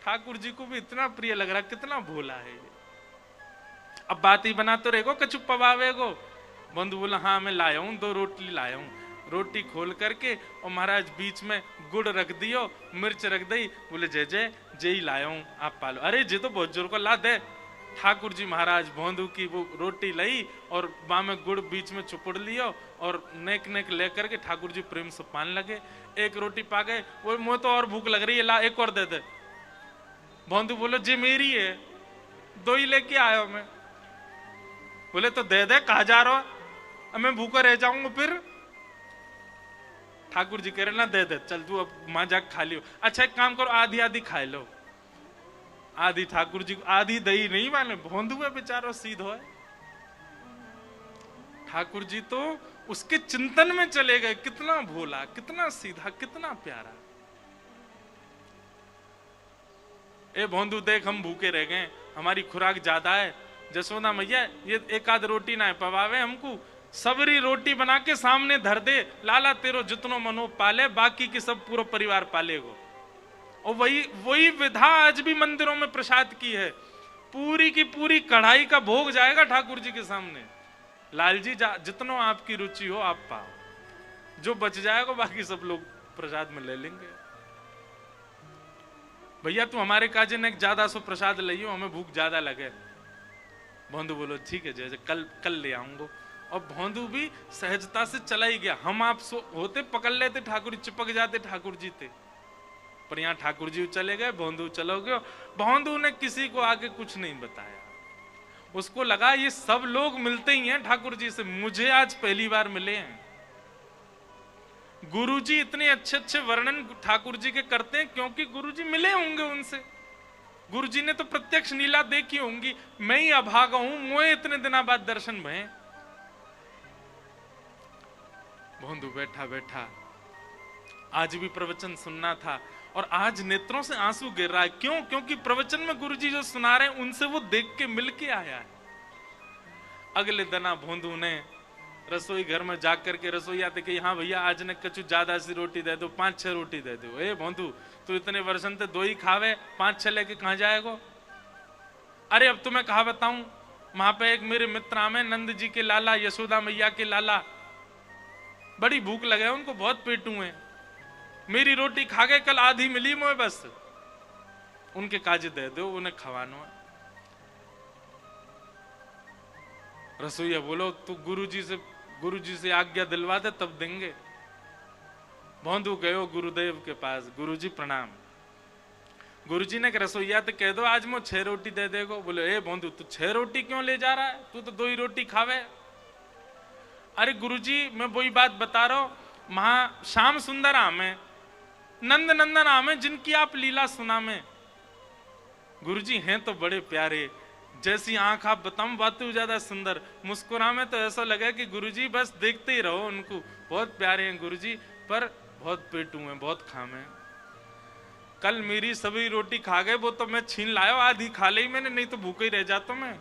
ठाकुर जी को भी इतना प्रिय लग रहा, कितना भोला है ये। अब बात ही बना तो रहेगो, कछु पवावेगो। बंधु बोला, हाँ मैं लाया हूं, 2 रोटी लाया हूं। रोटी खोल करके और महाराज बीच में गुड़ रख दियो, मिर्च रख दी। बोले, जय जय जय ही लाया हूं, आप पालो। अरे जे तो बहुत जोर को ला दे। ठाकुर जी महाराज भोंदू की वो रोटी लाई और बा में गुड़ बीच में चुपड़ लियो और नेक नेक लेकर के ठाकुर जी प्रेम से पान लगे। एक रोटी पा गए, वो मुझे तो और भूख लग रही है, ला एक और दे दे। भोंदू बोलो, जे मेरी है, 2 ही लेके आयो मैं। बोले, तो दे दे, कहा जा रहा, अब मैं भूखा रह जाऊंगा फिर। ठाकुर जी कह रहे, ना दे दे, चल तू अब मां जाके खा लियो। अच्छा एक काम करो, आधी आधी खा लो। आधी ठाकुर जी, आधी दही नहीं माने, भोंदू है बेचारो सीधो है। ठाकुर जी तो उसके चिंतन में चले गए, कितना भोला, कितना सीधा, कितना प्यारा। ए भोंदू देख, हम भूखे रह गए, हमारी खुराक ज्यादा है। जसोदा मैया ये एक आध रोटी ना पवावे हमको, सबरी रोटी बना के सामने धर दे, लाला तेरो जितनो मनो पाले, बाकी के सब पूरा परिवार पालेगो। और वही विधा आज भी मंदिरों में प्रसाद की है। पूरी की पूरी कढ़ाई का भोग जाएगा ठाकुर जी के सामने। लाल जी जितनो आपकी रुचि हो आप पाओ, जो बच जाएगा बाकी सब लोग प्रसाद में ले लेंगे। भैया तू हमारे काजे ने ज्यादा सो प्रसाद लियो, हमें भूख ज्यादा लगे। भोंदू बोलो ठीक है, जैसे कल ले आऊंगा। और भोंदू भी सहजता से चला ही गया। हम आप होते पकड़ लेते, ठाकुर जी चिपक जाते ठाकुर जी थे, पर यहाँ ठाकुर जी चले गए, भोंदू चलो गए। भोंदू ने किसी को आगे कुछ नहीं बताया। उसको लगा ये सब लोग मिलते ही हैं ठाकुर जी से, मुझे आज पहली बार मिले हैं। गुरुजी इतने अच्छे अच्छे वर्णन ठाकुर जी के करते हैं क्योंकि गुरुजी मिले होंगे उनसे। गुरुजी ने तो प्रत्यक्ष लीला देखी होंगी। मैं ही अभागा हूं, मुझे इतने दिनों बाद दर्शन भये। भोंदू बैठा बैठा आज भी प्रवचन सुनना था, और आज नेत्रों से आंसू गिर रहा है। क्यों? क्योंकि प्रवचन में गुरुजी जो सुना रहे हैं उनसे वो देख के मिल के आया है। अगले दिन भोंदू ने रसोई घर में जाकर के रसोईया थे कि हाँ भैया आज ने कछु ज्यादा सी रोटी दे दो, 5-6 रोटी दे दो। ए भोंदू तू इतने वर्षन ते 2 ही खावे, 5-6 लेके कहां जाएगो? अरे अब तुम्हें कहा बताऊं, वहां पे एक मेरे मित्र आमे, नंद जी के लाला, यशोदा मैया के लाला, बड़ी भूख लगे उनको, बहुत पेटू है। मेरी रोटी खा गए, कल आधी मिली मुझे, बस उनके काजे दे दो, उन्हें खवानो। रसोईया बोलो तू गुरुजी से आज्ञा दिलवा दे तब देंगे। भोंदू गयो गुरुदेव के पास, गुरुजी प्रणाम। गुरुजी ने रसोईया तो कह दो आज मैं 6 रोटी दे देगो। बोले ए भोंदू तू 6 रोटी क्यों ले जा रहा है, तू तो 2 ही रोटी खावे। अरे गुरुजी मैं वही बात बता रहा हूं, महा श्याम सुंदर आमे, नंद नंदन आमे, जिनकी आप लीला सुना में। गुरुजी हैं तो बड़े प्यारे, जैसी आंख आप बताऊं बातें ज्यादा सुंदर, मुस्कुरा में तो ऐसा लगा कि गुरुजी बस देखते ही रहो उनको, बहुत प्यारे हैं गुरुजी, पर बहुत पेटू हैं, बहुत खामे। कल मेरी सभी रोटी खा गए, वो तो मैं छीन लाया, आधी खा ली मैंने, नहीं तो भूखे ही रह जाता मैं।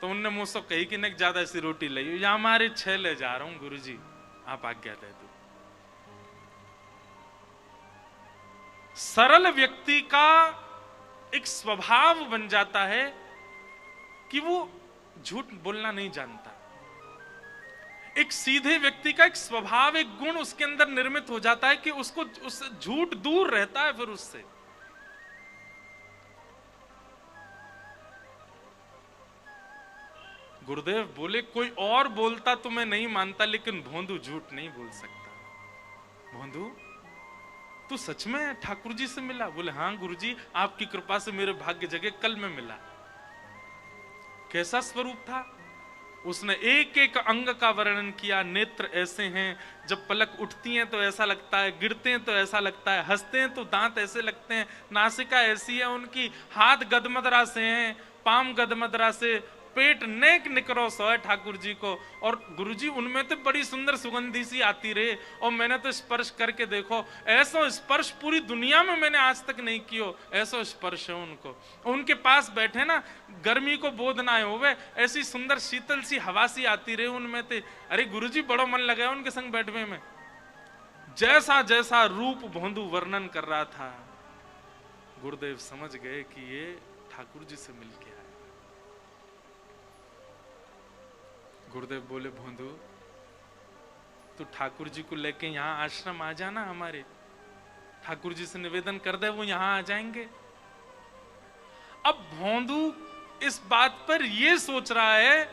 तो उनने मुझसे कही कि नहीं ज्यादा सी रोटी लाई, या हमारे 6 ले जा रहा हूं गुरुजी, आप आज्ञा दे दो। सरल व्यक्ति का एक स्वभाव बन जाता है कि वो झूठ बोलना नहीं जानता। एक सीधे व्यक्ति का एक स्वभाव, एक गुण उसके अंदर निर्मित हो जाता है कि उसको उससे झूठ दूर रहता है। फिर उससे गुरुदेव बोले कोई और बोलता तो मैं नहीं मानता, लेकिन भोंदू झूठ नहीं बोल सकता। भोंदू तू सच में ठाकुर जी से मिला? बोले हाँ गुरुजी, आपकी कृपा से मेरे भाग्य जगह, कल में मिला। कैसा स्वरूप था? उसने एक एक अंग का वर्णन किया। नेत्र ऐसे हैं, जब पलक उठती हैं तो ऐसा लगता है, गिरते हैं तो ऐसा लगता है, हंसते हैं तो दांत ऐसे लगते हैं, नासिका ऐसी है उनकी, हाथ गदमदरा से हैं, पाम गदमदरा से, पेट नेक निकरो सो है ठाकुर जी को। और गुरुजी उनमें तो बड़ी सुंदर सुगंधी सी आती रहे, और मैंने तो स्पर्श करके देखो, ऐसा स्पर्श पूरी दुनिया में मैंने आज तक नहीं कियो, ऐसा स्पर्श है उनको। उनके पास बैठे ना, गर्मी को बोध ना होवे, ऐसी सुंदर शीतल सी हवा सी आती रहे उनमें थे। अरे गुरुजी बड़ो मन लगा उनके संग बैठने में। जैसा जैसा रूप भोंदू वर्णन कर रहा था, गुरुदेव समझ गए कि ये ठाकुर जी से मिलके आए। गुरुदेव बोले भोंदू तो ठाकुर जी को लेके यहाँ आश्रम आ जाना, हमारे ठाकुर जी से निवेदन कर दे, वो यहाँ आ जाएंगे। अब भोंदू इस बात पर ये सोच रहा है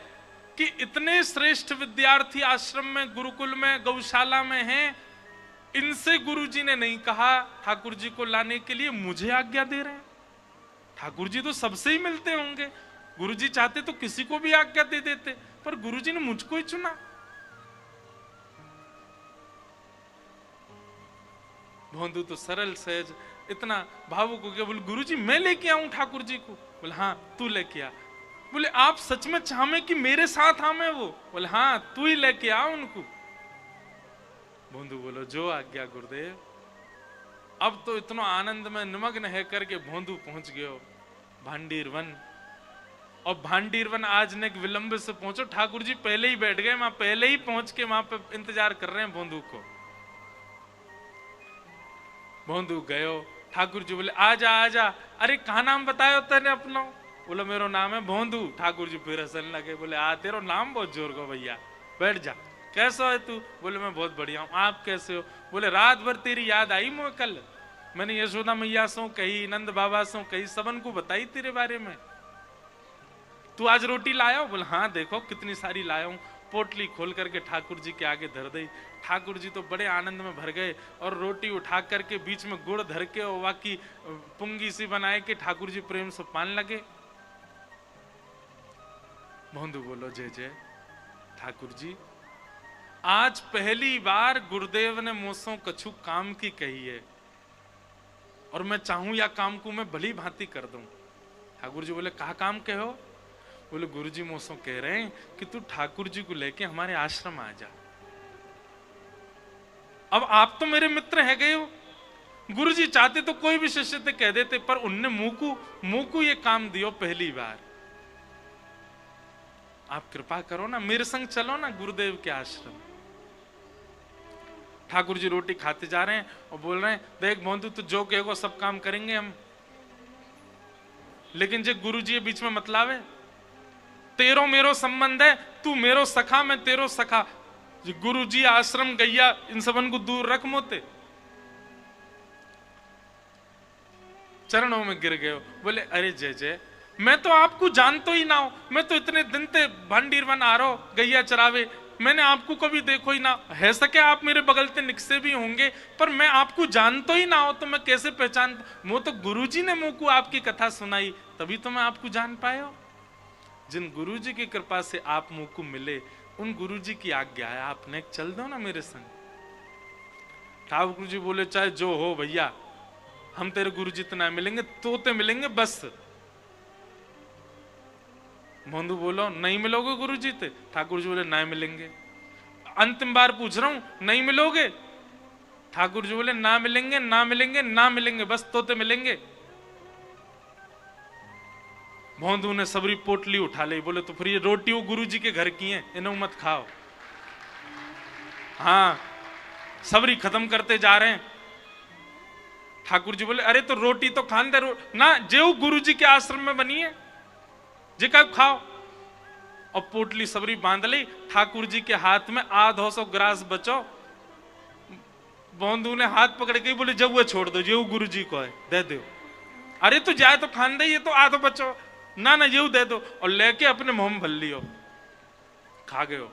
कि इतने श्रेष्ठ विद्यार्थी आश्रम में, गुरुकुल में, गौशाला में हैं, इनसे गुरुजी ने नहीं कहा ठाकुर जी को लाने के लिए, मुझे आज्ञा दे रहे हैं। ठाकुर जी तो सबसे ही मिलते होंगे, गुरुजी चाहते तो किसी को भी आज्ञा दे देते, पर गुरुजी ने मुझको ही चुना। भोंदू तो सरल सहज, इतना भावुक हो गया, बोले गुरुजी मैं लेके आऊं ठाकुर जी को? बोले हाँ तू लेके आ। बोले आप सच में चाहे कि मेरे साथ आवे वो? बोले हाँ, तू ही लेके आ उनको। भोंदू बोलो जो आज्ञा गुरुदेव। अब तो इतना आनंद में निमग्न है करके भोंदू पहुंच गयो भांडीर वन। और भांडीर वन आज ने विलंब से पहुंचो, ठाकुर जी पहले ही बैठ गए वहां, पहले ही पहुंच के वहां पे इंतजार कर रहे हैं भोंदू को। भोंदू गयो, ठाकुर जी बोले आजा आजा। अरे कहा नाम बतायो तेने अपना? बोला मेरो नाम है भोंदू। ठाकुर जी फिर हंसने लगे, बोले तेरो नाम बहुत जोर को भैया, बैठ जा। कैसा है तू? बोले मैं बहुत बढ़िया हूँ, आप कैसे हो? बोले रात भर तेरी याद आई मुझे कल, मैंने यशोदा मैया सो कही, नंद बाबा सो कही, सबन को बताई तेरे बारे में। तू आज रोटी लाया? बोले हाँ देखो कितनी सारी लाया हूँ। पोटली खोल करके ठाकुर जी के आगे धर दी। ठाकुर जी तो बड़े आनंद में भर गए और रोटी उठा करके बीच में गुड़ धर के और वाकी पुंगी सी बनाए के ठाकुर जी प्रेम से पान लगे। भोंदू बोलो जय जय ठाकुर जी, आज पहली बार गुरुदेव ने मुझसे कछु काम की कही है और मैं चाहूं या काम को मैं भली भांति कर दूं। ठाकुर जी बोले कहा काम कहो? बोले गुरु जी मुझसे कह रहे हैं कि तू ठाकुर जी को लेके हमारे आश्रम आ जा। अब आप तो मेरे मित्र है गए हो, गुरु जी चाहते तो कोई भी शिष्य से कह देते, पर उनने मुंह को ये काम दियो पहली बार। आप कृपा करो ना, मेरे संग चलो ना गुरुदेव के आश्रम। ठाकुर जी रोटी खाते जा रहे हैं और बोल रहे हैं देख भोंदू तू जो कहेगा सब काम करेंगे हम, लेकिन जो गुरु जी बीच में मत लावे। तेरो मेरो संबंध है, तू मेरो सखा मैं तेरो सखा। गुरु जी आश्रम गैया इन सबन को दूर रख मोते। चरणों में गिर गए। बोले अरे जय जय, मैं तो आपको जानतो ही ना हो, मैं तो इतने दिन से भांडीर वन आ रहा हूं गैया चरावे, मैंने आपको कभी देखो ही ना है। सके आप मेरे बगल से निकसे भी होंगे, पर मैं आपको जानतो ही ना हो तो मैं कैसे पहचान? वो तो गुरुजी ने मुंह को आपकी कथा सुनाई तभी तो मैं आपको जान पाया। जिन गुरुजी की कृपा से आप मुंह को मिले, उन गुरुजी की आज्ञा है, आपने चल दो ना मेरे संग। ठाकुर जी बोले चाहे जो हो भैया, हम तेरे गुरुजी तो ना मिलेंगे, तोते मिलेंगे बस। भोंदू बोलो नहीं मिलोगे गुरुजी ते? ठाकुर जी बोले नहीं मिलेंगे। अंतिम बार पूछ रहा हूं, नहीं मिलोगे? ठाकुर जी बोले ना मिलेंगे ना मिलेंगे ना मिलेंगे, बस तोते मिलेंगे। भोंदू ने सबरी पोटली उठा ली। बोले तो फिर ये रोटी वो गुरुजी के घर की है, इन्हें मत खाओ। हाँ सबरी खत्म करते जा रहे हैं। ठाकुर जी बोले अरे तो रोटी तो खान दे ना, जो गुरुजी के आश्रम में बनी है जे का खाओ। और पोटली सबरी बांध ली। ठाकुर जी के हाथ में 200 ग्रास बचो। भोंदू ने हाथ पकड़ के बोले जब वो छोड़ दो, जो गुरु जी को है दे दो। अरे तो जाए तो खान दे, ये तो आधो बचो ना ना ये दे दो। और लेके अपने मुंह में भर लियो, खा गए।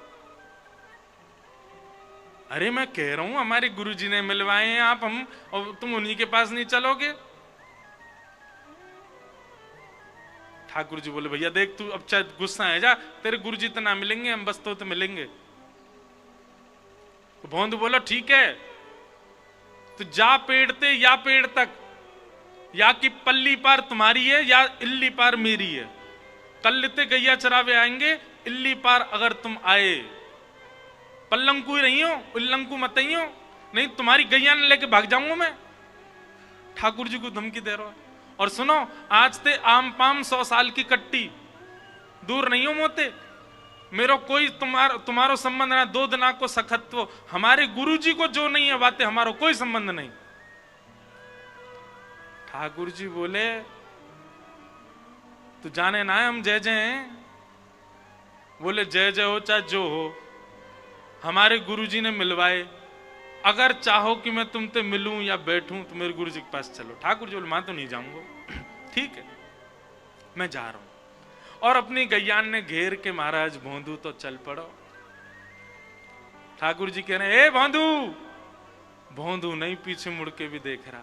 अरे मैं कह रहा हूं हमारे गुरु जी ने मिलवाए हैं आप, हम और तुम उन्हीं के पास नहीं चलोगे? ठाकुर जी बोले भैया देख तू अब चाहे गुस्सा है जा, तेरे गुरु जी तो ना मिलेंगे, हम बस तो मिलेंगे। तो भोंदू बोला ठीक है, तो जा पेड़ ते या पेड़ तक, या कि पल्ली पार तुम्हारी है या इल्ली पार मेरी है। कल्लिते गैया चरावे आएंगे, इल्ली पार अगर तुम आए, पल्लंकू ही नहीं हो, उल्लंकू मत ही हो, नहीं तुम्हारी गैया ने लेके भाग जाऊंगा मैं। ठाकुर जी को धमकी दे रहा है। और सुनो आज ते आम पाम 100 साल की कट्टी, दूर नहीं हो मोते, मेरो कोई तुम्हारो संबंध ना, 2 दिना को सखत्व, हमारे गुरुजी को जो नहीं है बातें हमारो कोई संबंध नहीं। ठाकुर जी बोले तू जाने ना है हम जय जय हैं। बोले जय जय हो चाहे जो हो, हमारे गुरुजी ने मिलवाए, अगर चाहो कि मैं तुमसे मिलूं या बैठूं तो मेरे गुरु जी के पास चलो। ठाकुर जी बोले मैं तो नहीं जाऊंगा। ठीक है मैं जा रहा हूं। और अपनी गैयान ने घेर के महाराज भोंदू तो चल पड़ो। ठाकुर जी कह रहे ए भोंदू। भोंदू नहीं पीछे मुड़ के भी देख रहा।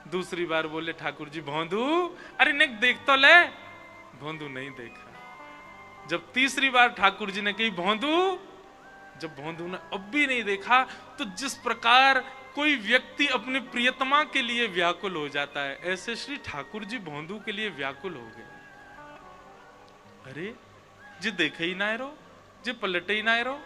दूसरी बार बोले ठाकुर जी भोंदू, अरे नहीं देख तो ले। भोंदू नहीं देख रहा। जब तीसरी बार ठाकुर जी ने कही भोंदू, जब भोंदू ने अब भी नहीं देखा, तो जिस प्रकार कोई व्यक्ति अपने प्रियतमा के लिए व्याकुल हो जाता है, ऐसे श्री ठाकुर जी भोंदू के लिए व्याकुल हो गए। अरे जे देखे ही ना रो, जे पलटे ही ना रो।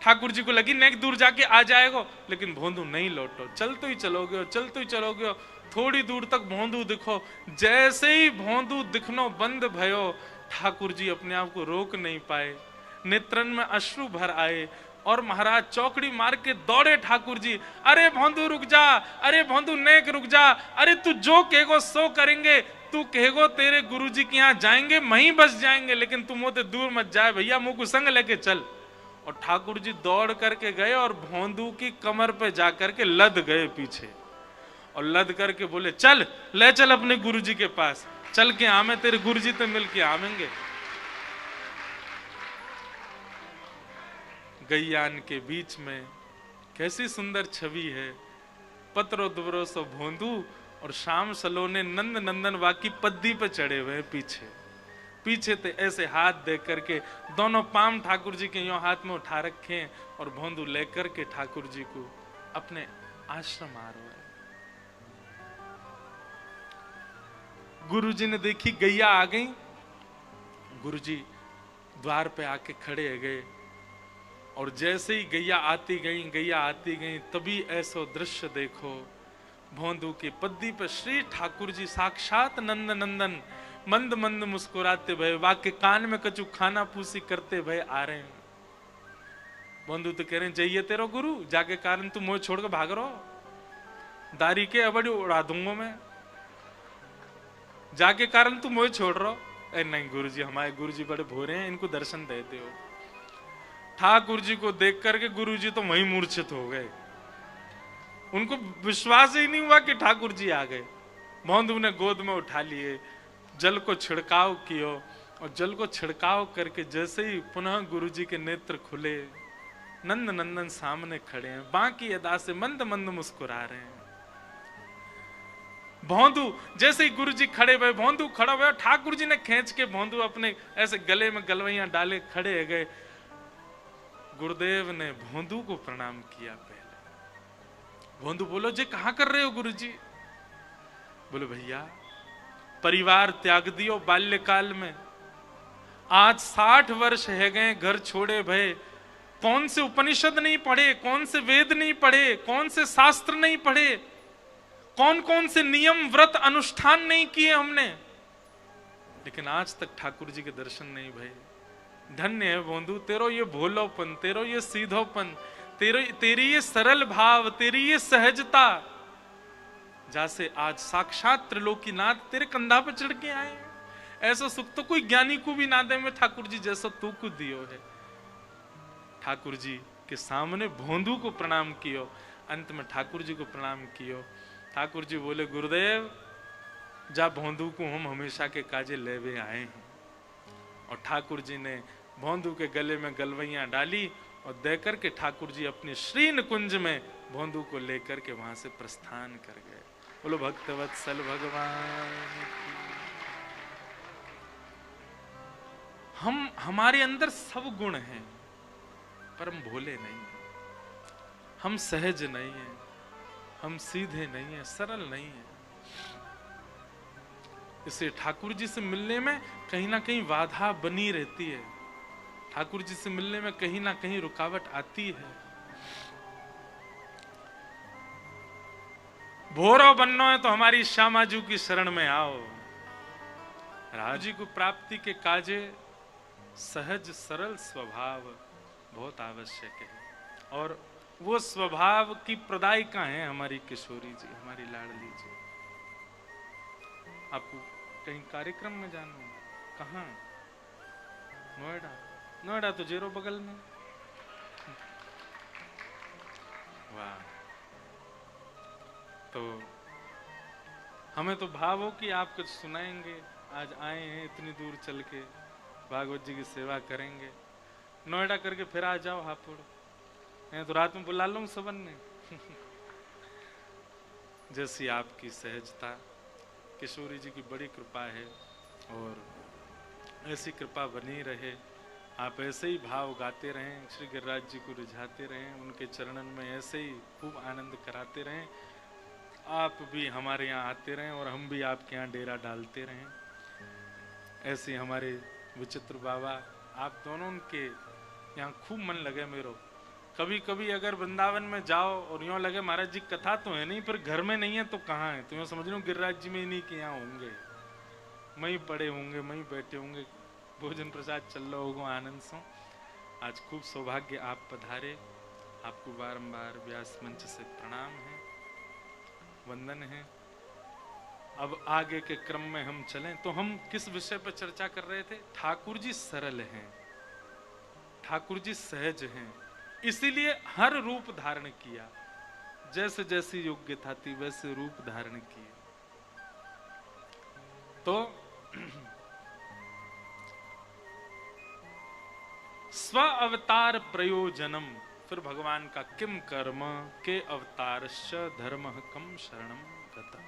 ठाकुर जी को लगी नेक दूर जाके आ जाएगा, लेकिन भोंदू नहीं लौटो। चलते ही चलोगे, चलते ही चलोगे, थोड़ी दूर तक भोंदू दिखो। जैसे ही भोंदू दिखनो बंद भयो, ठाकुर जी अपने आप को रोक नहीं पाए, नेत्रन में अश्रु भर आए और महाराज चौकड़ी मार के दौड़े ठाकुर जी। अरे भोंदू रुक जा, अरे भोंदू नेक रुक जा, अरे तू जो कहेगो सो करेंगे, तू कहेगो तेरे गुरुजी के यहाँ जाएंगे, वहीं बस जाएंगे, लेकिन तुम होते दूर मत जाए भैया, मुंह को संग लेके चल। और ठाकुर जी दौड़ करके गए और भोंदू की कमर पे जाकर के लद गए पीछे, और लद करके बोले चल ले चल अपने गुरुजी के पास, चल के आमे, तेरे गुरुजी तो मिल के आवेंगे। गैयान के बीच में कैसी सुंदर छवि है, पत्रो दुबरो सो भोंदू और शाम सलोने नंद नंदन वाकी पद्दी पे चढ़े हुए पीछे। पीछे ते ऐसे हाथ दे करके दोनों पाम ठाकुर जी के यूं हाथ में उठा रखे और भोंदू लेकर के ठाकुर जी को अपने आश्रम आ रहे। गुरु जी ने देखी गैया आ गई, गुरु जी द्वार पे आके खड़े गए, और जैसे ही गैया आती गई, तभी ऐसो दृश्य देखो, भोंदू की पद्दी पर श्री ठाकुर जी साक्षात नंद नंदन मंद मंद मुस्कुराते भय, वाके कान में कछु खाना पूसी करते भय आ रहे हैं। भोंदू तो कह रहे हैं जाइए तेरो गुरु, जाके कारण तू मोह छोड़ के भाग रहो, दारी के अबड़ी उड़ा दूंगा मैं, जाके कारण तू मोह छोड़ रहो। नहीं गुरुजी, हमारे गुरुजी बड़े भोरे हैं, इनको दर्शन देते हो। ठाकुर जी को देख करके गुरु जी तो वहीं मूर्छित हो गए, उनको विश्वास ही नहीं हुआ कि ठाकुर जी आ गए। भोंदू ने गोद में उठा लिए, जल को छिड़काव कियो, और जल को छिड़काव करके जैसे ही पुनः गुरु जी के नेत्र खुले, नंद नंदन सामने खड़े हैं, बाकी अदा से मंद मंद मुस्कुरा रहे हैं। भोंदू जैसे ही गुरु जी खड़े हुए, भोंदू खड़ा हुआ, ठाकुर जी ने खींच के भोंदू अपने ऐसे गले में गलवैया डाले खड़े गए। गुरुदेव ने भोंदू को प्रणाम किया। पहले भोंदू बोलो जी कहां कर रहे हो गुरु जी? बोले भैया परिवार त्याग दियो बाल्यकाल में, आज 60 वर्ष है गए घर छोड़े भय, कौन से उपनिषद नहीं पढ़े, कौन से वेद नहीं पढ़े, कौन से शास्त्र नहीं पढ़े, कौन कौन से नियम व्रत अनुष्ठान नहीं किए हमने, लेकिन आज तक ठाकुर जी के दर्शन नहीं भये। धन्य है भोंदू तेरो ये भोलोपन, तेरो ये सीधोपन, तेरी ये सरल भाव, तेरी ये सहजता, जैसे आज साक्षात त्रिलोकीनाथ तेरे कंधा पे चढ़ के आए। ऐसा सुख तो कोई ज्ञानी को भी ना दे में ठाकुर जी जैसा तू को दियो है। ठाकुर जी के सामने भोंदू को प्रणाम कियो, अंत में ठाकुर जी को प्रणाम कियो। ठाकुर जी बोले गुरुदेव जा भोंदू को हम हमेशा के काजे लेवे आए हैं। और ठाकुर जी ने भोंदू के गले में गलवैया डाली और देकर के ठाकुर जी अपने श्रीन कुंज में भोंदू को लेकर के वहां से प्रस्थान कर गए। बोलो भक्तवत्सल भगवान। हमारे अंदर सब गुण हैं, पर हम भोले नहीं हैं, हम सहज नहीं हैं, हम सीधे नहीं हैं, सरल नहीं हैं। इसे ठाकुर जी से मिलने में कहीं ना कहीं बाधा बनी रहती है, ठाकुर जी से मिलने में कहीं ना कहीं रुकावट आती है। भोरो बनना है तो हमारी श्यामाजू की शरण में आओ। राजी को प्राप्ति के काजे सहज सरल स्वभाव बहुत आवश्यक है, और वो स्वभाव की प्रदायिका है हमारी किशोरी जी, हमारी लाडली जी। आपको कहीं कार्यक्रम में जाना हो? कहाँ? नोएडा? नोएडा तो जेरो बगल में। वाह। तो हमें तो भाव हो कि आप कुछ सुनाएंगे, आज आए हैं इतनी दूर चल के, भागवत जी की सेवा करेंगे। नोएडा करके फिर आ जाओ हापुड़, मैं तो रात में बुला लूँ सबन ने। जैसी आपकी सहजता, किशोरी जी की बड़ी कृपा है, और ऐसी कृपा बनी रहे। आप ऐसे ही भाव गाते रहें, श्री गिरिराज जी को रिझाते रहें, उनके चरणन में ऐसे ही खूब आनंद कराते रहें। आप भी हमारे यहाँ आते रहें और हम भी आपके यहाँ डेरा डालते रहें। ऐसे हमारे विचित्र बाबा, आप दोनों के यहाँ खूब मन लगे मेरो। कभी कभी अगर वृंदावन में जाओ और यूँ लगे महाराज जी कथा तो है नहीं, पर घर में नहीं है तो कहाँ है, तो यूँ समझ लो गिरिराज जी में नहीं कि यहाँ होंगे, वहीं पड़े होंगे, वहीं बैठे होंगे, भोजन प्रसाद चल रहा होगा आनंद से। आज खूब सौभाग्य आप पधारे, आपको बारंबार व्यास मंच से प्रणाम है, वंदन है। अब आगे के क्रम में हम चलें तो हम किस विषय पर चर्चा कर रहे थे? ठाकुर जी सरल हैं, ठाकुर जी सहज हैं, इसीलिए हर रूप धारण किया, जैसे जैसी योग्यता थी वैसे रूप धारण किए। तो स्व अवतार प्रयोजनम, फिर भगवान का किम कर्म के अवतारश्च धर्म कम शरणम गता।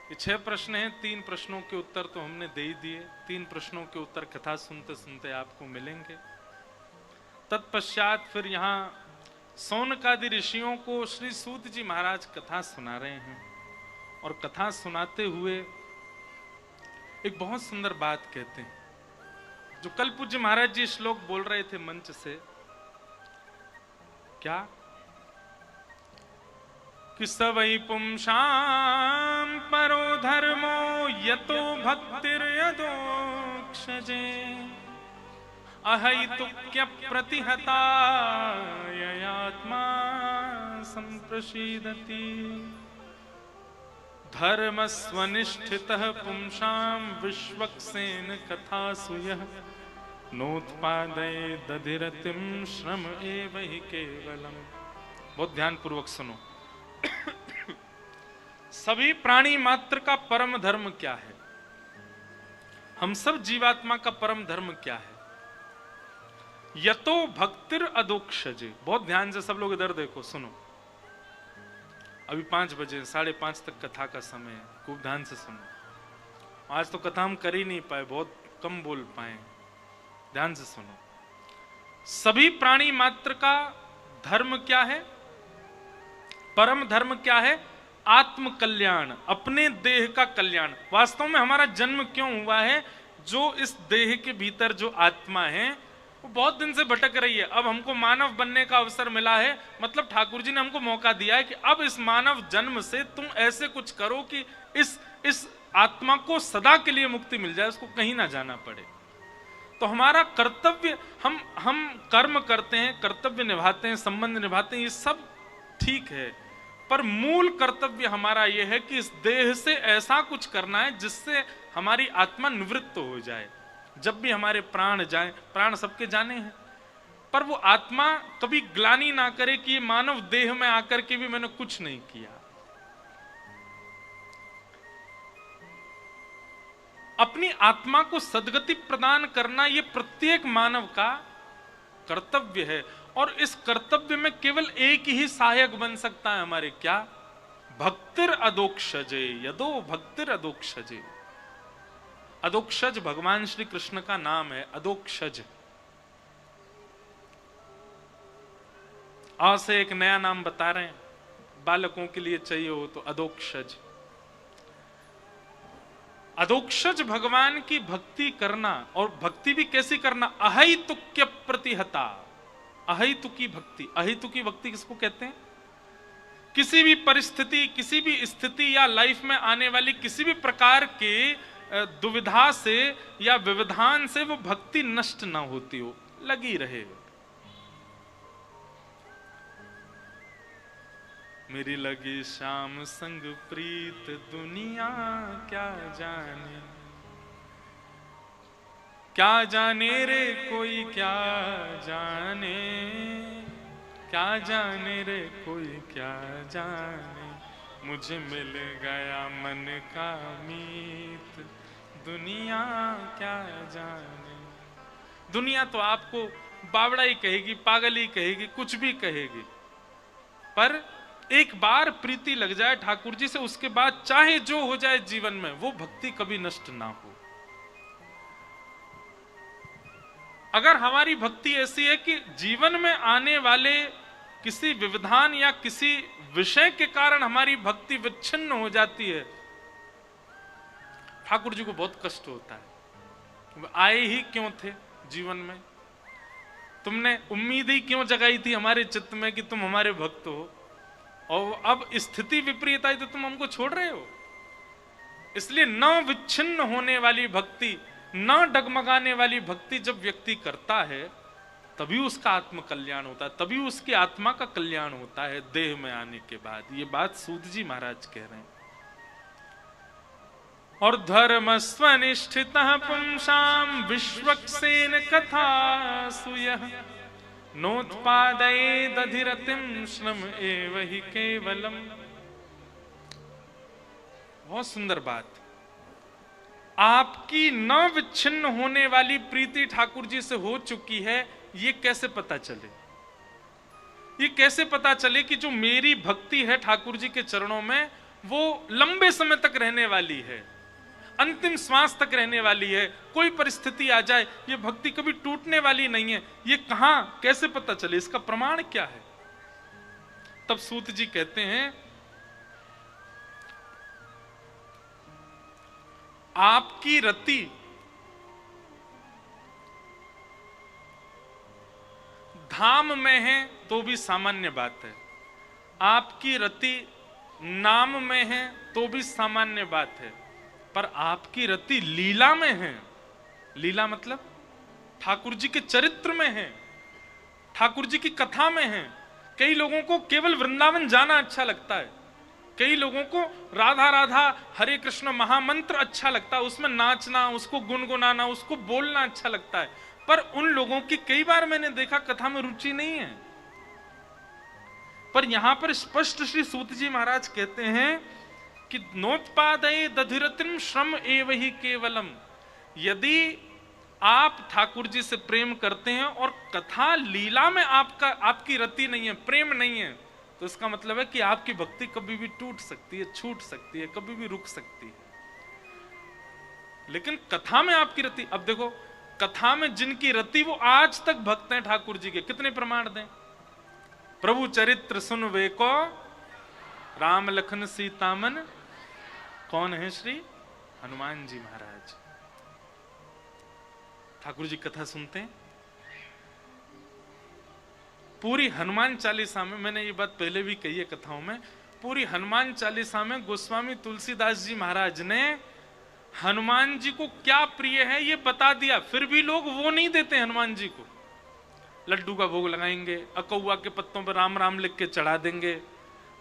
ये 6 प्रश्न हैं, 3 प्रश्नों के उत्तर तो हमने दे ही दिए, 3 प्रश्नों के उत्तर कथा सुनते सुनते आपको मिलेंगे। तत्पश्चात फिर यहाँ सौनकादि ऋषियों को श्री सूत जी महाराज कथा सुना रहे हैं, और कथा सुनाते हुए एक बहुत सुंदर बात कहते हैं, जो कल पूज्य महाराज जी श्लोक बोल रहे थे मंच से। क्या कि सवै पुंसां परो धर्मो यतो भक्तिर्यदोक्षजे अहैतुक्य प्रतिहता ययात्मा संप्रसीदति धर्मस्वनिष्ठितः पुंसां विश्वक्सेन कथासु यः नोत्पादये दधिरतिं श्रम एव हि केवलम। बहुत ध्यान पूर्वक सुनो। सभी प्राणी मात्र का परम धर्म क्या है? हम सब जीवात्मा का परम धर्म क्या है? यतो भक्तिर अदोक्षजे। बहुत ध्यान से सब लोग इधर देखो, सुनो। अभी 5 बजे 5:30 तक कथा का समय है, खूब ध्यान से सुनो। आज तो कथा हम कर ही नहीं पाए, बहुत कम बोल पाए, ध्यान से सुनो। सभी प्राणी मात्र का धर्म क्या है? परम धर्म क्या है? आत्म कल्याण, अपने देह का कल्याण। वास्तव में हमारा जन्म क्यों हुआ है? जो इस देह के भीतर जो आत्मा है वो बहुत दिन से भटक रही है, अब हमको मानव बनने का अवसर मिला है, मतलब ठाकुर जी ने हमको मौका दिया है कि अब इस मानव जन्म से तुम ऐसे कुछ करो कि इस आत्मा को सदा के लिए मुक्ति मिल जाए, उसको कहीं ना जाना पड़े। तो हमारा कर्तव्य, हम कर्म करते हैं, कर्तव्य निभाते हैं, संबंध निभाते हैं, ये सब ठीक है, पर मूल कर्तव्य हमारा यह है कि इस देह से ऐसा कुछ करना है जिससे हमारी आत्मा निवृत्त हो जाए। जब भी हमारे प्राण जाए, प्राण सबके जाने हैं, पर वो आत्मा कभी ग्लानि ना करे कि ये मानव देह में आकर के भी मैंने कुछ नहीं किया। अपनी आत्मा को सद्गति प्रदान करना ये प्रत्येक मानव का कर्तव्य है, और इस कर्तव्य में केवल एक ही सहायक बन सकता है हमारे, क्या? भक्तिर अदोक्षजे, यदो भक्तिर अदोक्षजे। अदोक्षज भगवान श्री कृष्ण का नाम है, अदोक्षज। आ से एक नया नाम बता रहे हैं, बालकों के लिए चाहिए हो तो अदोक्षज। अदोक्षज भगवान की भक्ति करना, और भक्ति भी कैसी करना? अहैतुक्य प्रतिहता। अहैतुकी भक्ति। अहैतुकी भक्ति किसको कहते हैं? किसी भी परिस्थिति, किसी भी स्थिति या लाइफ में आने वाली किसी भी प्रकार के दुविधा से या व्यवधान से वो भक्ति नष्ट ना होती हो, लगी रहे। मेरी लगी शाम संग प्रीत दुनिया क्या जाने, क्या जाने रे कोई क्या जाने, क्या जाने रे कोई क्या जाने, मुझे मिल गया मन का मीत दुनिया क्या जाने। दुनिया तो आपको बावड़ा ही कहेगी, पागल ही कहेगी, कुछ भी कहेगी, पर एक बार प्रीति लग जाए ठाकुर जी से, उसके बाद चाहे जो हो जाए जीवन में, वो भक्ति कभी नष्ट ना हो। अगर हमारी भक्ति ऐसी है कि जीवन में आने वाले किसी व्यवधान या किसी विषय के कारण हमारी भक्ति विच्छिन्न हो जाती है, ठाकुर जी को बहुत कष्ट होता है, आए ही क्यों थे जीवन में, तुमने उम्मीद ही क्यों जगाई थी हमारे चित्त में कि तुम हमारे भक्त हो, और अब स्थिति विपरीत आई तो तुम हमको छोड़ रहे हो। इसलिए न विच्छिन्न होने वाली भक्ति, न डगमगाने वाली भक्ति जब व्यक्ति करता है तभी उसका आत्म कल्याण होता है, तभी उसकी आत्मा का कल्याण होता है देह में आने के बाद। ये बात सूत जी महाराज कह रहे हैं। और धर्म स्वनिष्ठित पुंसाम विश्वक्सेन कथा सुयः नोत्पादये दधिरतिम श्रम एव हि केवलम। बहुत सुंदर बात। आपकी न विच्छिन्न होने वाली प्रीति ठाकुर जी से हो चुकी है, ये कैसे पता चले? ये कैसे पता चले कि जो मेरी भक्ति है ठाकुर जी के चरणों में वो लंबे समय तक रहने वाली है, अंतिम श्वास तक रहने वाली है, कोई परिस्थिति आ जाए ये भक्ति कभी टूटने वाली नहीं है। ये कहां कैसे पता चले, इसका प्रमाण क्या है? तब सूत जी कहते हैं आपकी रति धाम में है तो भी सामान्य बात है, आपकी रति नाम में है तो भी सामान्य बात है, पर आपकी रति लीला में है। लीला मतलब ठाकुर जी के चरित्र में है, ठाकुर जी की कथा में है। कई लोगों को केवल वृंदावन जाना अच्छा लगता है, कई लोगों को राधा राधा हरे कृष्ण महामंत्र अच्छा लगता है, उसमें नाचना, उसको गुनगुनाना, उसको बोलना अच्छा लगता है, पर उन लोगों की कई बार मैंने देखा कथा में रुचि नहीं है। पर यहां पर स्पष्ट श्री सूत जी महाराज कहते हैं कि नोत्पादये दधिरतिम श्रम एव हि केवलम। यदि आप ठाकुर जी से प्रेम करते हैं और कथा लीला में आपकी रति नहीं है, प्रेम नहीं है, तो इसका मतलब है कि आपकी भक्ति कभी भी टूट सकती है, छूट सकती है, कभी भी रुक सकती है। लेकिन कथा में आपकी रति, अब देखो कथा में जिनकी रति वो आज तक भक्त हैं ठाकुर जी के, कितने प्रमाण दें? प्रभु चरित्र सुन वे को राम लखन सीता मन। कौन है? श्री हनुमान जी महाराज। ठाकुर जी कथा सुनते हैं। पूरी हनुमान चालीसा में, मैंने ये बात पहले भी कही है कथाओं में, पूरी हनुमान चालीसा में गोस्वामी तुलसीदास जी महाराज ने हनुमान जी को क्या प्रिय है ये बता दिया, फिर भी लोग वो नहीं देते हनुमान जी को। लड्डू का भोग लगाएंगे, अकौआ के पत्तों पर राम राम लिख के चढ़ा देंगे,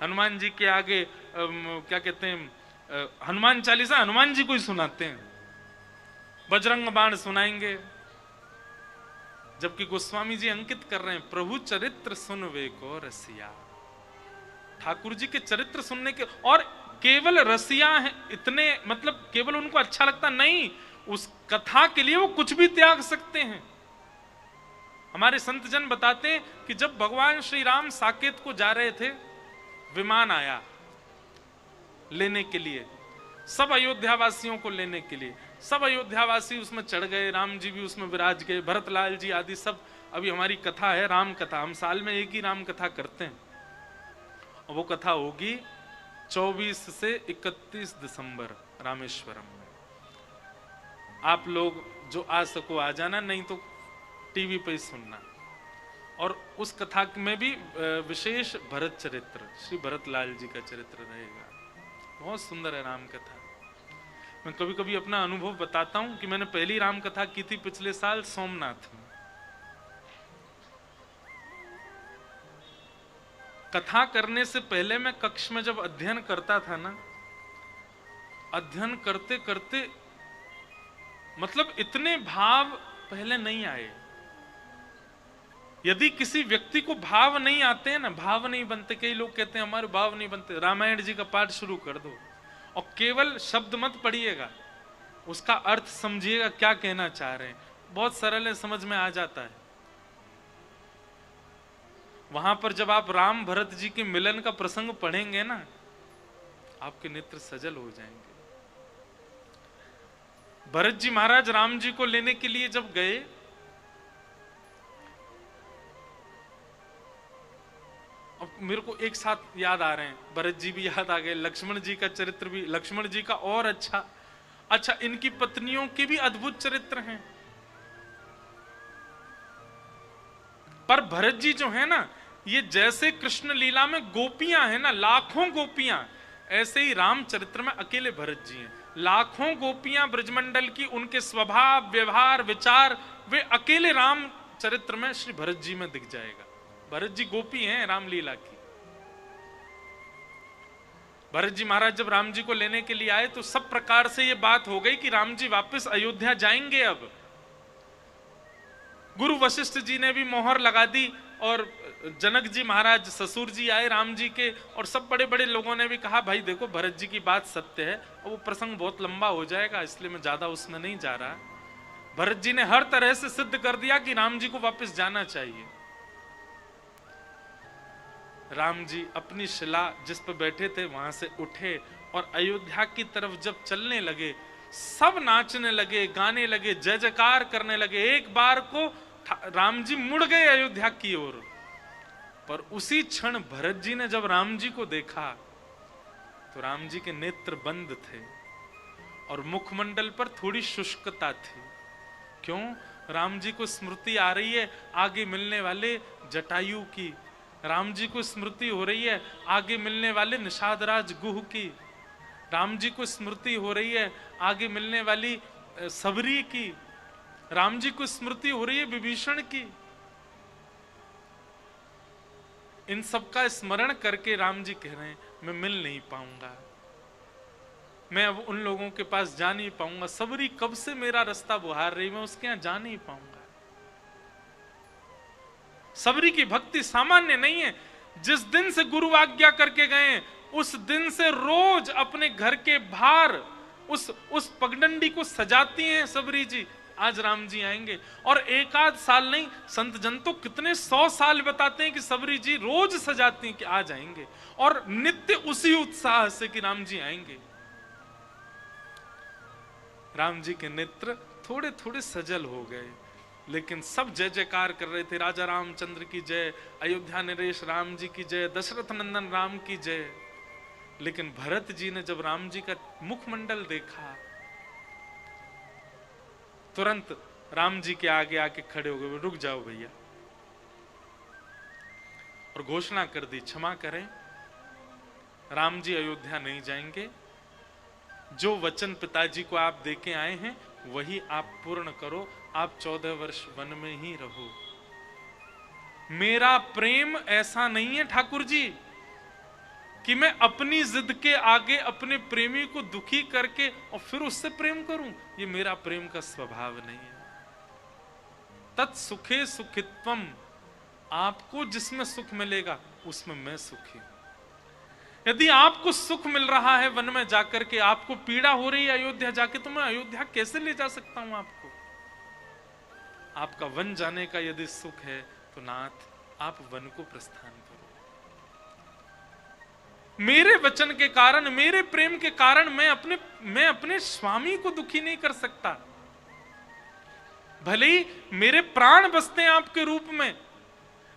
हनुमान जी के आगे क्या कहते हैं, हनुमान चालीसा हनुमान जी को ही सुनाते हैं, बजरंग बाण सुनाएंगे। जबकि गोस्वामी जी अंकित कर रहे हैं प्रभु चरित्र सुन वे को रसिया। ठाकुर जी के चरित्र सुनने के, और केवल रसिया है इतने, मतलब केवल उनको अच्छा लगता नहीं, उस कथा के लिए वो कुछ भी त्याग सकते हैं। हमारे संत जन बताते हैं कि जब भगवान श्री राम साकेत को जा रहे थे, विमान आया लेने के लिए, सब अयोध्यावासियों को लेने के लिए, सब अयोध्यावासी उसमें चढ़ गए, राम जी भी उसमें विराज गए, भरतलाल जी आदि सब। अभी हमारी कथा है राम कथा, हम साल में एक ही राम कथा करते हैं, और वो कथा होगी 24 से 31 दिसंबर रामेश्वरम में। आप लोग जो आ सको आ जाना, नहीं तो टीवी पे ही सुनना। और उस कथा में भी विशेष भरत चरित्र, श्री भरतलाल जी का चरित्र रहेगा। बहुत सुंदर है राम कथा। मैं कभी कभी अपना अनुभव बताता हूं कि मैंने पहली राम कथा की थी पिछले साल सोमनाथ में। कथा करने से पहले मैं कक्ष में जब अध्ययन करता था ना, अध्ययन करते करते मतलब इतने भाव पहले नहीं आए। यदि किसी व्यक्ति को भाव नहीं आते हैं ना, भाव नहीं बनते, कई लोग कहते हैं हमारे भाव नहीं बनते, रामायण जी का पाठ शुरू कर दो और केवल शब्द मत पढ़िएगा, उसका अर्थ समझिएगा क्या कहना चाह रहे हैं। बहुत सरल है, समझ में आ जाता है। वहां पर जब आप राम भरत जी के मिलन का प्रसंग पढ़ेंगे ना, आपके नेत्र सजल हो जाएंगे। भरत जी महाराज राम जी को लेने के लिए जब गए, अब मेरे को एक साथ याद आ रहे हैं, भरत जी भी याद आ गए, लक्ष्मण जी का चरित्र भी, लक्ष्मण जी का और अच्छा। अच्छा, इनकी पत्नियों के भी अद्भुत चरित्र हैं, पर भरत जी जो है ना, ये जैसे कृष्ण लीला में गोपियां हैं ना, लाखों गोपियां, ऐसे ही रामचरित्र में अकेले भरत जी हैं। लाखों गोपियां ब्रजमंडल की, उनके स्वभाव, व्यवहार, विचार, वे अकेले राम चरित्र में श्री भरत जी में दिख जाएगा। भरत जी गोपी हैं रामलीला की। भरत जी महाराज जब राम जी को लेने के लिए आए तो सब प्रकार से ये बात हो गई कि राम जी वापस अयोध्या जाएंगे। अब गुरु वशिष्ठ जी ने भी मोहर लगा दी और जनक जी महाराज ससुर जी आए राम जी के, और सब बड़े बड़े लोगों ने भी कहा भाई देखो भरत जी की बात सत्य है, और वो प्रसंग बहुत लंबा हो जाएगा इसलिए मैं ज्यादा उसमें नहीं जा रहा। भरत जी ने हर तरह से सिद्ध कर दिया कि राम जी को वापस जाना चाहिए। राम जी अपनी शिला जिस पर बैठे थे वहां से उठे और अयोध्या की तरफ जब चलने लगे, सब नाचने लगे, गाने लगे, जय जयकार करने लगे। एक बार को राम जी मुड़ गए अयोध्या की ओर, पर उसी क्षण भरत जी ने जब राम जी को देखा तो राम जी के नेत्र बंद थे और मुखमंडल पर थोड़ी शुष्कता थी। क्यों? राम जी को स्मृति आ रही है आगे मिलने वाले जटायु की, राम जी को स्मृति हो रही है आगे मिलने वाले निषादराज गुह की, राम जी को स्मृति हो रही है आगे मिलने वाली सबरी की, राम जी को स्मृति हो रही है विभीषण की। इन सब का स्मरण करके राम जी कह रहे हैं मैं मिल नहीं पाऊंगा, मैं अब उन लोगों के पास जा नहीं पाऊंगा। सबरी कब से मेरा रास्ता बुहार रही, मैं उसके यहां जा नहीं पाऊंगा। सबरी की भक्ति सामान्य नहीं है। जिस दिन से गुरु आज्ञा करके गए उस दिन से रोज अपने घर के बाहर उस पगडंडी को सजाती हैं सबरी जी, आज राम जी आएंगे। और एक आध साल नहीं, संत जन तो कितने 100 साल बताते हैं कि सबरी जी रोज सजाती हैं कि आज आएंगे, और नित्य उसी उत्साह से कि राम जी आएंगे। राम जी के नेत्र थोड़े थोड़े सजल हो गए, लेकिन सब जय जयकार कर रहे थे, राजा रामचंद्र की जय, अयोध्या नरेश राम जी की जय, दशरथ नंदन राम की जय। लेकिन भरत जी ने जब राम जी का मुखमंडल देखा, तुरंत राम जी के आगे आके खड़े हो गए, रुक जाओ भैया, और घोषणा कर दी क्षमा करें, राम जी अयोध्या नहीं जाएंगे। जो वचन पिताजी को आप देके आए हैं वही आप पूर्ण करो, आप 14 वर्ष वन में ही रहो। मेरा प्रेम ऐसा नहीं है ठाकुर जी कि मैं अपनी जिद के आगे अपने प्रेमी को दुखी करके और फिर उससे प्रेम करूं, ये मेरा प्रेम का स्वभाव नहीं है। तत्सुखे सुखित्वम, आपको जिसमें सुख मिलेगा उसमें मैं सुखी हूं। यदि आपको सुख मिल रहा है वन में जाकर के, आपको पीड़ा हो रही है अयोध्या जाके, तो मैं अयोध्या कैसे ले जा सकता हूं आपको? आपका वन जाने का यदि सुख है तो नाथ आप वन को प्रस्थान करो। मेरे वचन के कारण, मेरे प्रेम के कारण मैं अपने स्वामी को दुखी नहीं कर सकता। भले ही मेरे प्राण बसते हैं आपके रूप में,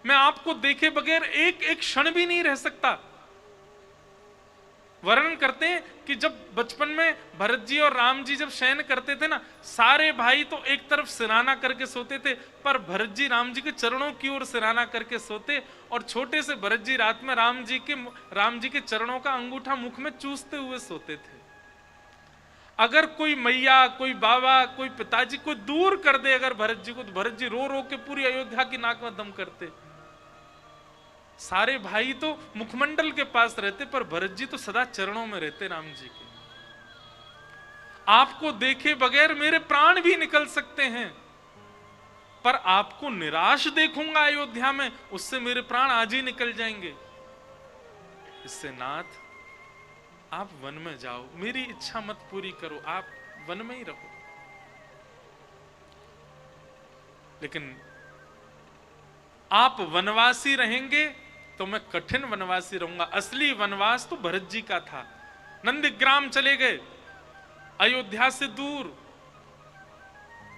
मैं आपको देखे बगैर एक एक क्षण भी नहीं रह सकता। वर्णन करते हैं कि जब बचपन में भरत जी और राम जी जब शयन करते थे ना, सारे भाई तो एक तरफ सिरहाना करके सोते थे, पर भरत जी राम जी के चरणों की ओर सिरहाना करके सोते, और छोटे से भरत जी रात में राम जी के चरणों का अंगूठा मुख में चूसते हुए सोते थे। अगर कोई मैया, कोई बाबा, कोई पिताजी कोई दूर कर दे अगर भरत जी को, तो भरत जी रो रो के पूरी अयोध्या की नाक में दम करते। सारे भाई तो मुखमंडल के पास रहते, पर भरत जी तो सदा चरणों में रहते राम जी के। आपको देखे बगैर मेरे प्राण भी निकल सकते हैं, पर आपको निराश देखूंगा अयोध्या में, उससे मेरे प्राण आज ही निकल जाएंगे। इससे नाथ आप वन में जाओ, मेरी इच्छा मत पूरी करो, आप वन में ही रहो। लेकिन आप वनवासी रहेंगे तो मैं कठिन वनवासी रहूंगा। असली वनवास तो भरत जी का था। नंदीग्राम चले गए, अयोध्या से दूर,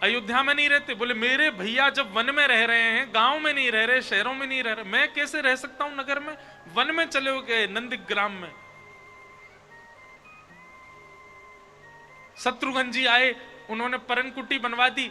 अयोध्या में नहीं रहते। बोले मेरे भैया जब वन में रह रहे हैं, गांव में नहीं रह रहे, शहरों में नहीं रह रहे, मैं कैसे रह सकता हूं नगर में? वन में चले गए, नंदीग्राम में। शत्रुघ्न जी आए, उन्होंने परनकुटी बनवा दी।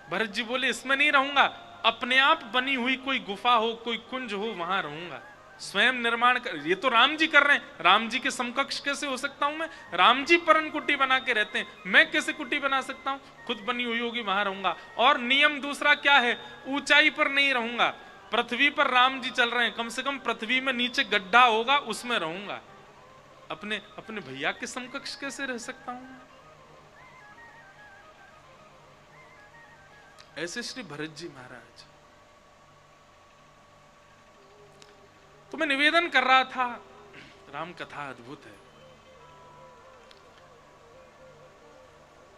भरत जी बोले इसमें नहीं रहूंगा, अपने आप बनी हुई कोई गुफा हो, कोई कुंज हो, वहां रहूंगा। स्वयं निर्माण कर, ये तो राम जी कर रहे हैं, राम जी के समकक्ष कैसे हो सकता हूं मैं? राम जी परन कुटी बना के रहते हैं, मैं कैसे कुटी बना सकता हूं? खुद बनी हुई होगी वहां रहूंगा। और नियम दूसरा क्या है? ऊंचाई पर नहीं रहूंगा, पृथ्वी पर राम जी चल रहे हैं, कम से कम पृथ्वी में नीचे गड्ढा होगा उसमें रहूंगा। अपने अपने भैया के समकक्ष कैसे रह सकता हूं? ऐसे श्री भरत जी महाराज। तो मैं निवेदन कर रहा था, राम कथा अद्भुत है।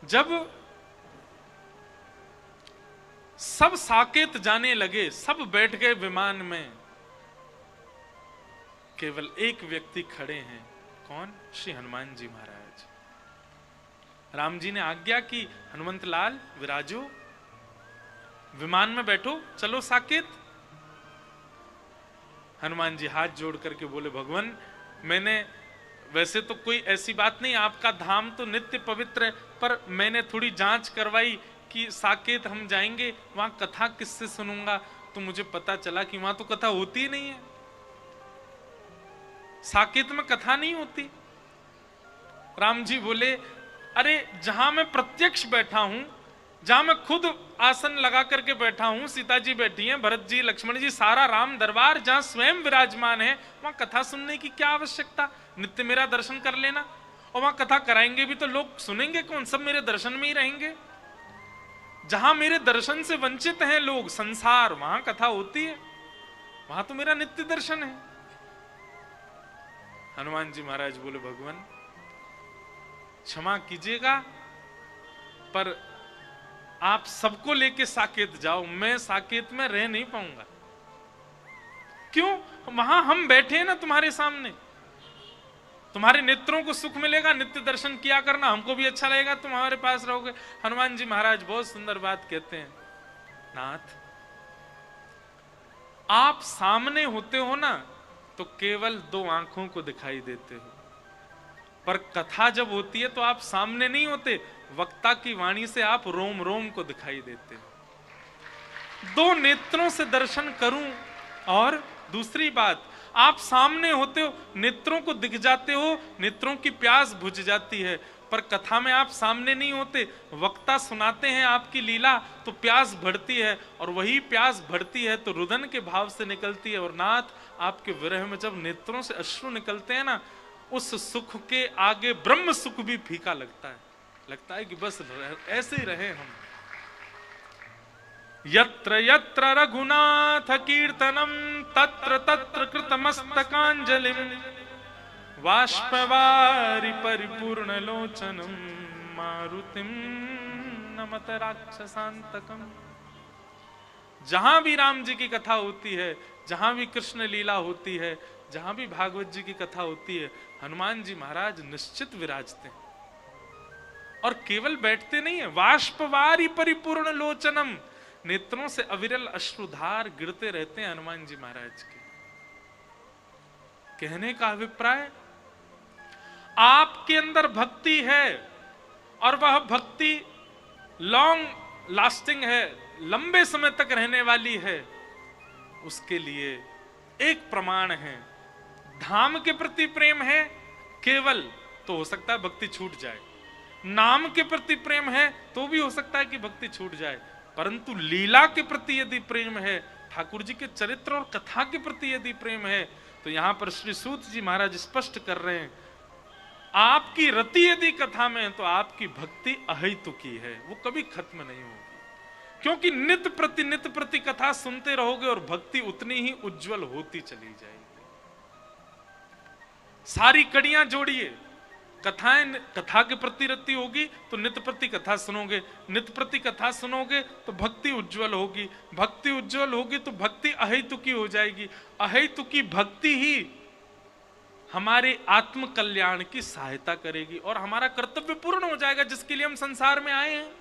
जब सब साकेत जाने लगे, सब बैठ गए विमान में, केवल एक व्यक्ति खड़े हैं। कौन? श्री हनुमान जी महाराज। राम जी ने आज्ञा की, हनुमंत लाल विराजो, विमान में बैठो, चलो साकेत। हनुमान जी हाथ जोड़ करके बोले, भगवान मैंने, वैसे तो कोई ऐसी बात नहीं, आपका धाम तो नित्य पवित्र है, पर मैंने थोड़ी जांच करवाई कि साकेत हम जाएंगे, वहां कथा किससे सुनूंगा, तो मुझे पता चला कि वहां तो कथा होती ही नहीं है, साकेत में कथा नहीं होती। राम जी बोले, अरे जहां मैं प्रत्यक्ष बैठा हूं, जहां मैं खुद आसन लगा करके बैठा हूं, सीता जी बैठी हैं, भरत जी, लक्ष्मण जी, सारा राम दरबार जहां स्वयं विराजमान है, वहां कथा सुनने की क्या आवश्यकता? नित्य मेरा दर्शन कर लेना। और वहां कथा कराएंगे भी तो लोग सुनेंगे कौन? सब मेरे दर्शन में ही रहेंगे। जहां मेरे दर्शन से वंचित हैं लोग, संसार, वहां कथा होती है, वहां तो मेरा नित्य दर्शन है। हनुमान जी महाराज बोले, भगवान क्षमा कीजिएगा, पर आप सबको लेके साकेत जाओ, मैं साकेत में रह नहीं पाऊंगा। क्यों? वहां हम बैठे हैं ना तुम्हारे सामने, तुम्हारे नेत्रों को सुख मिलेगा, नित्य दर्शन किया करना, हमको भी अच्छा लगेगा, तुम हमारे पास रहोगे। हनुमान जी महाराज बहुत सुंदर बात कहते हैं, नाथ आप सामने होते हो ना तो केवल दो आंखों को दिखाई देते हो, पर कथा जब होती है तो आप सामने नहीं होते, वक्ता की वाणी से आप रोम रोम को दिखाई देते हो। दो नेत्रों से दर्शन करूं, और दूसरी बात, आप सामने होते हो, नेत्रों को दिख जाते हो, नेत्रों की प्यास बुझ जाती है, पर कथा में आप सामने नहीं होते, वक्ता सुनाते हैं आपकी लीला तो प्यास बढ़ती है, और वही प्यास बढ़ती है तो रुदन के भाव से निकलती है। और नाथ आपके विरह में जब नेत्रों से अश्रु निकलते हैं ना, उस सुख के आगे ब्रह्म सुख भी फीका लगता है, लगता है कि बस ऐसे ही रहे हम। यत्र यत्र रघुनाथ कीर्तनम तत्र तत्र कृतमस्तकांजलिम बाष्पवारि परिपूर्ण लोचनम मारुतिम नमत राक्षसांतकम। जहां भी राम जी की कथा होती है, जहां भी कृष्ण लीला होती है, जहां भी भागवत जी की कथा होती है, हनुमान जी महाराज निश्चित विराजते हैं। और केवल बैठते नहीं है, बाष्पवारि परिपूर्ण लोचनम, नेत्रों से अविरल अश्रुधार गिरते रहते हैं हनुमान जी महाराज के। कहने का अभिप्राय, आपके अंदर भक्ति है और वह भक्ति लॉन्ग लास्टिंग है, लंबे समय तक रहने वाली है, उसके लिए एक प्रमाण है, धाम के प्रति प्रेम है केवल, तो हो सकता है भक्ति छूट जाए, नाम के प्रति प्रेम है तो भी हो सकता है कि भक्ति छूट जाए, परंतु लीला के प्रति यदि प्रेम है, ठाकुर जी के चरित्र और कथा के प्रति यदि प्रेम है, तो यहां पर श्री सूत जी महाराज स्पष्ट कर रहे हैं, आपकी रति यदि कथा में है तो आपकी भक्ति अहेतुकी है, वो कभी खत्म नहीं होगी, क्योंकि नित्य प्रति कथा सुनते रहोगे और भक्ति उतनी ही उज्जवल होती चली जाएगी। सारी कड़ियां जोड़िए, कथाएं, कथा के प्रति रति होगी तो नित्य प्रति कथा सुनोगे, नित्य प्रति कथा सुनोगे तो भक्ति उज्जवल होगी, भक्ति उज्जवल होगी तो भक्ति अहेतुकी हो जाएगी, अहेतुकी भक्ति ही हमारे आत्म कल्याण की सहायता करेगी और हमारा कर्तव्य पूर्ण हो जाएगा जिसके लिए हम संसार में आए हैं।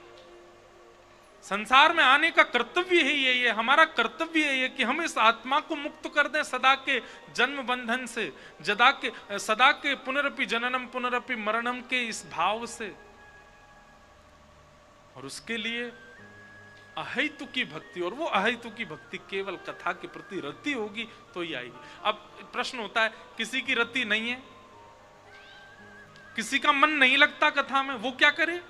संसार में आने का कर्तव्य ही यही है, हमारा कर्तव्य यही है कि हम इस आत्मा को मुक्त कर दें सदा के जन्म बंधन से, सदा के पुनरपि जननम पुनरपि मरणम के इस भाव से। और उसके लिए अहेतु की भक्ति, और वो अहेतु की भक्ति केवल कथा के प्रति रति होगी तो ही आएगी। अब प्रश्न होता है, किसी की रति नहीं है, किसी का मन नहीं लगता कथा में, वो क्या करे?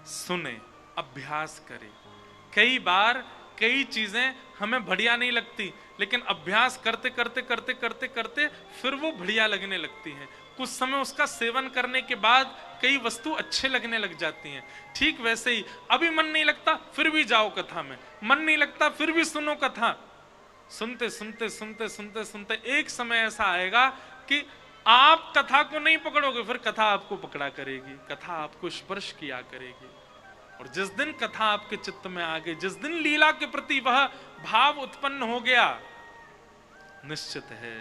सुने, अभ्यास करे। कई बार कई चीजें हमें बढ़िया नहीं लगती, लेकिन अभ्यास करते करते करते करते करते फिर वो बढ़िया लगने लगती हैं। कुछ समय उसका सेवन करने के बाद कई वस्तु अच्छे लगने लग जाती हैं। ठीक वैसे ही अभी मन नहीं लगता फिर भी जाओ कथा में, मन नहीं लगता फिर भी सुनो कथा। सुनते सुनते सुनते सुनते सुनते एक समय ऐसा आएगा कि आप कथा को नहीं पकड़ोगे, फिर कथा आपको पकड़ा करेगी, कथा आपको स्पर्श किया करेगी। और जिस दिन कथा आपके चित्त में आ गई, जिस दिन लीला के प्रति वह भाव उत्पन्न हो गया, निश्चित है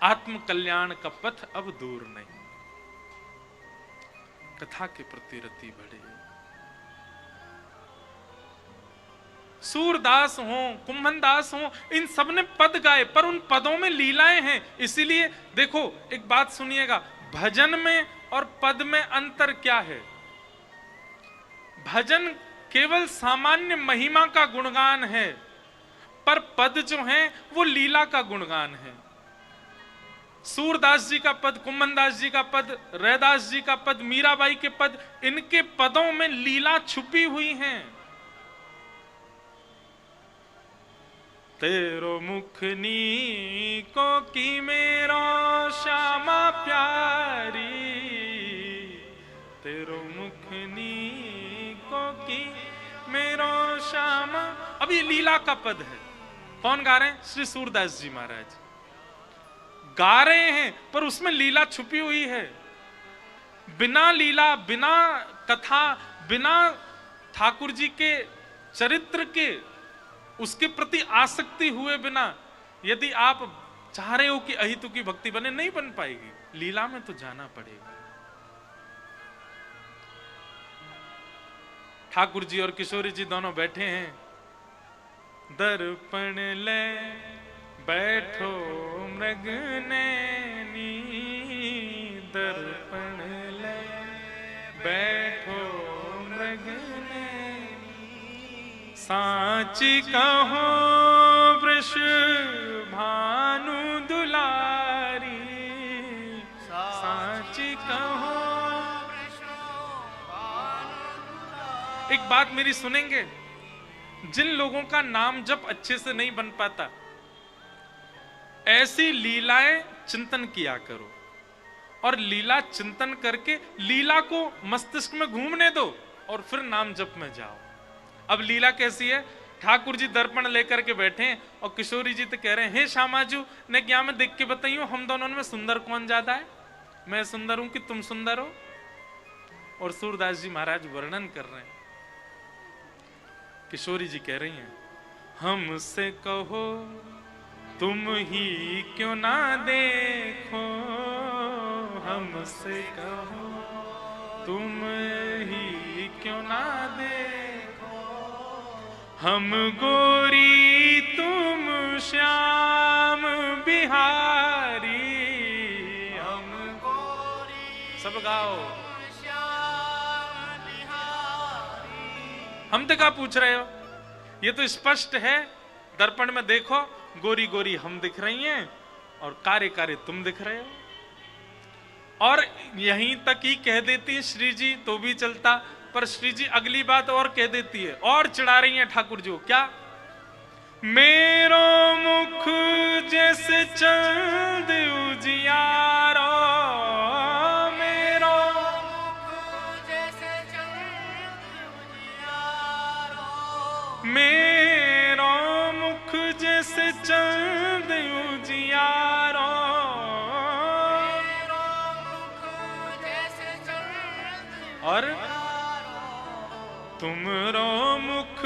आत्म कल्याण का पथ अब दूर नहीं। कथा के प्रति रति बढ़े। सूरदास हो, कुंभनदास हो, इन सब ने पद गाए, पर उन पदों में लीलाएं हैं। इसीलिए देखो, एक बात सुनिएगा, भजन में और पद में अंतर क्या है? भजन केवल सामान्य महिमा का गुणगान है, पर पद जो है वो लीला का गुणगान है। सूरदास जी का पद, कुंभनदास जी का पद, रैदास जी का पद, मीराबाई के पद, इनके पदों में लीला छुपी हुई है। तेरो मुख नीको की मेरो श्यामा प्यारी, तेरो मुख नीको की मेरो श्यामा। अब ये लीला का पद है। कौन गा रहे हैं? श्री सूरदास जी महाराज गा रहे हैं, पर उसमें लीला छुपी हुई है। बिना लीला, बिना कथा, बिना ठाकुर जी के चरित्र के, उसके प्रति आसक्ति हुए बिना यदि आप चाह रहे हो कि अहितु की भक्ति बने, नहीं बन पाएगी। लीला में तो जाना पड़ेगा। ठाकुर जी और किशोरी जी दोनों बैठे हैं, दर्पण ले बैठो मृग नैनी, दर्पण ले बैठो मृग नैनी, साची कहो वृष भानु दुलारी, साची कहो। एक बात मेरी सुनेंगे, जिन लोगों का नाम जप अच्छे से नहीं बन पाता, ऐसी लीलाएं चिंतन किया करो, और लीला चिंतन करके लीला को मस्तिष्क में घूमने दो और फिर नाम जप में जाओ। अब लीला कैसी है? ठाकुर जी दर्पण लेकर के बैठे हैं और किशोरी जी तो कह रहे हैं, हे श्यामाजू ने क्या मैं देख के बताइयो हम दोनों में सुंदर कौन ज्यादा है? मैं सुंदर हूं कि तुम सुंदर हो? और सूरदास जी महाराज वर्णन कर रहे हैं। किशोरी जी कह रही हैं, हमसे कहो तुम ही क्यों ना देखो, हमसे कहो तुम ही क्यों ना देखो, हम गोरी तुम श्याम बिहारी, हम गोरी। सब गाओ। हम तो क्या पूछ रहे हो? ये तो स्पष्ट है, दर्पण में देखो, गोरी गोरी हम दिख रही हैं और कारे कारे तुम दिख रहे हो। और यहीं तक ही कह देती है श्री जी तो भी चलता, पर श्री जी अगली बात और कह देती है, और चिढ़ा रही हैं ठाकुर जी। क्या? मेरो मुख जैसे चंद उजियारो, मेरो मुख जैसे चंद उजियारो, मेरो मुख जैसे चंद उजियारो, मेरो मुख जैसे चंद, और तुमरो मुख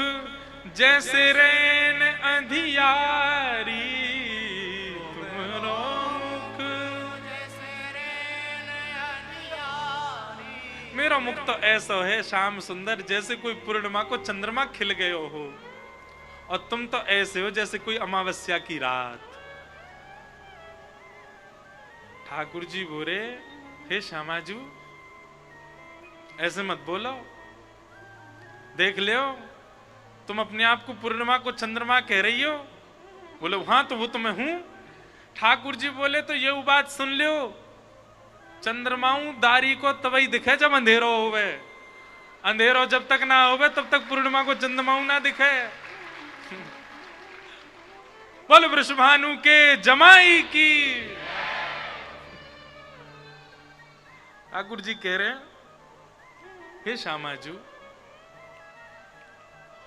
जैसे रैन अंधियारी, तुमरो मुख जैसे रैन अंधियारी। मेरा मुख तो ऐसा है श्याम सुंदर जैसे कोई पूर्णिमा को चंद्रमा खिल गए हो, और तुम तो ऐसे हो जैसे कोई अमावस्या की रात। ठाकुर जी बोले, हे श्यामाजू ऐसे मत बोलो, देख लियो, तुम अपने आप को पूर्णिमा को चंद्रमा कह रही हो। बोले हाँ तो वो तो मैं हूं। ठाकुर जी बोले तो ये बात सुन लियो, चंद्रमाऊ दारी को तभी दिखे जब अंधेरो होवे, अंधेरो जब तक ना होवे तब तक पूर्णिमा को चंद्रमाऊ ना दिखे। बोल वृषभानु के जमाई की। ठाकुर जी कह रहे हैं, हे श्यामाजू,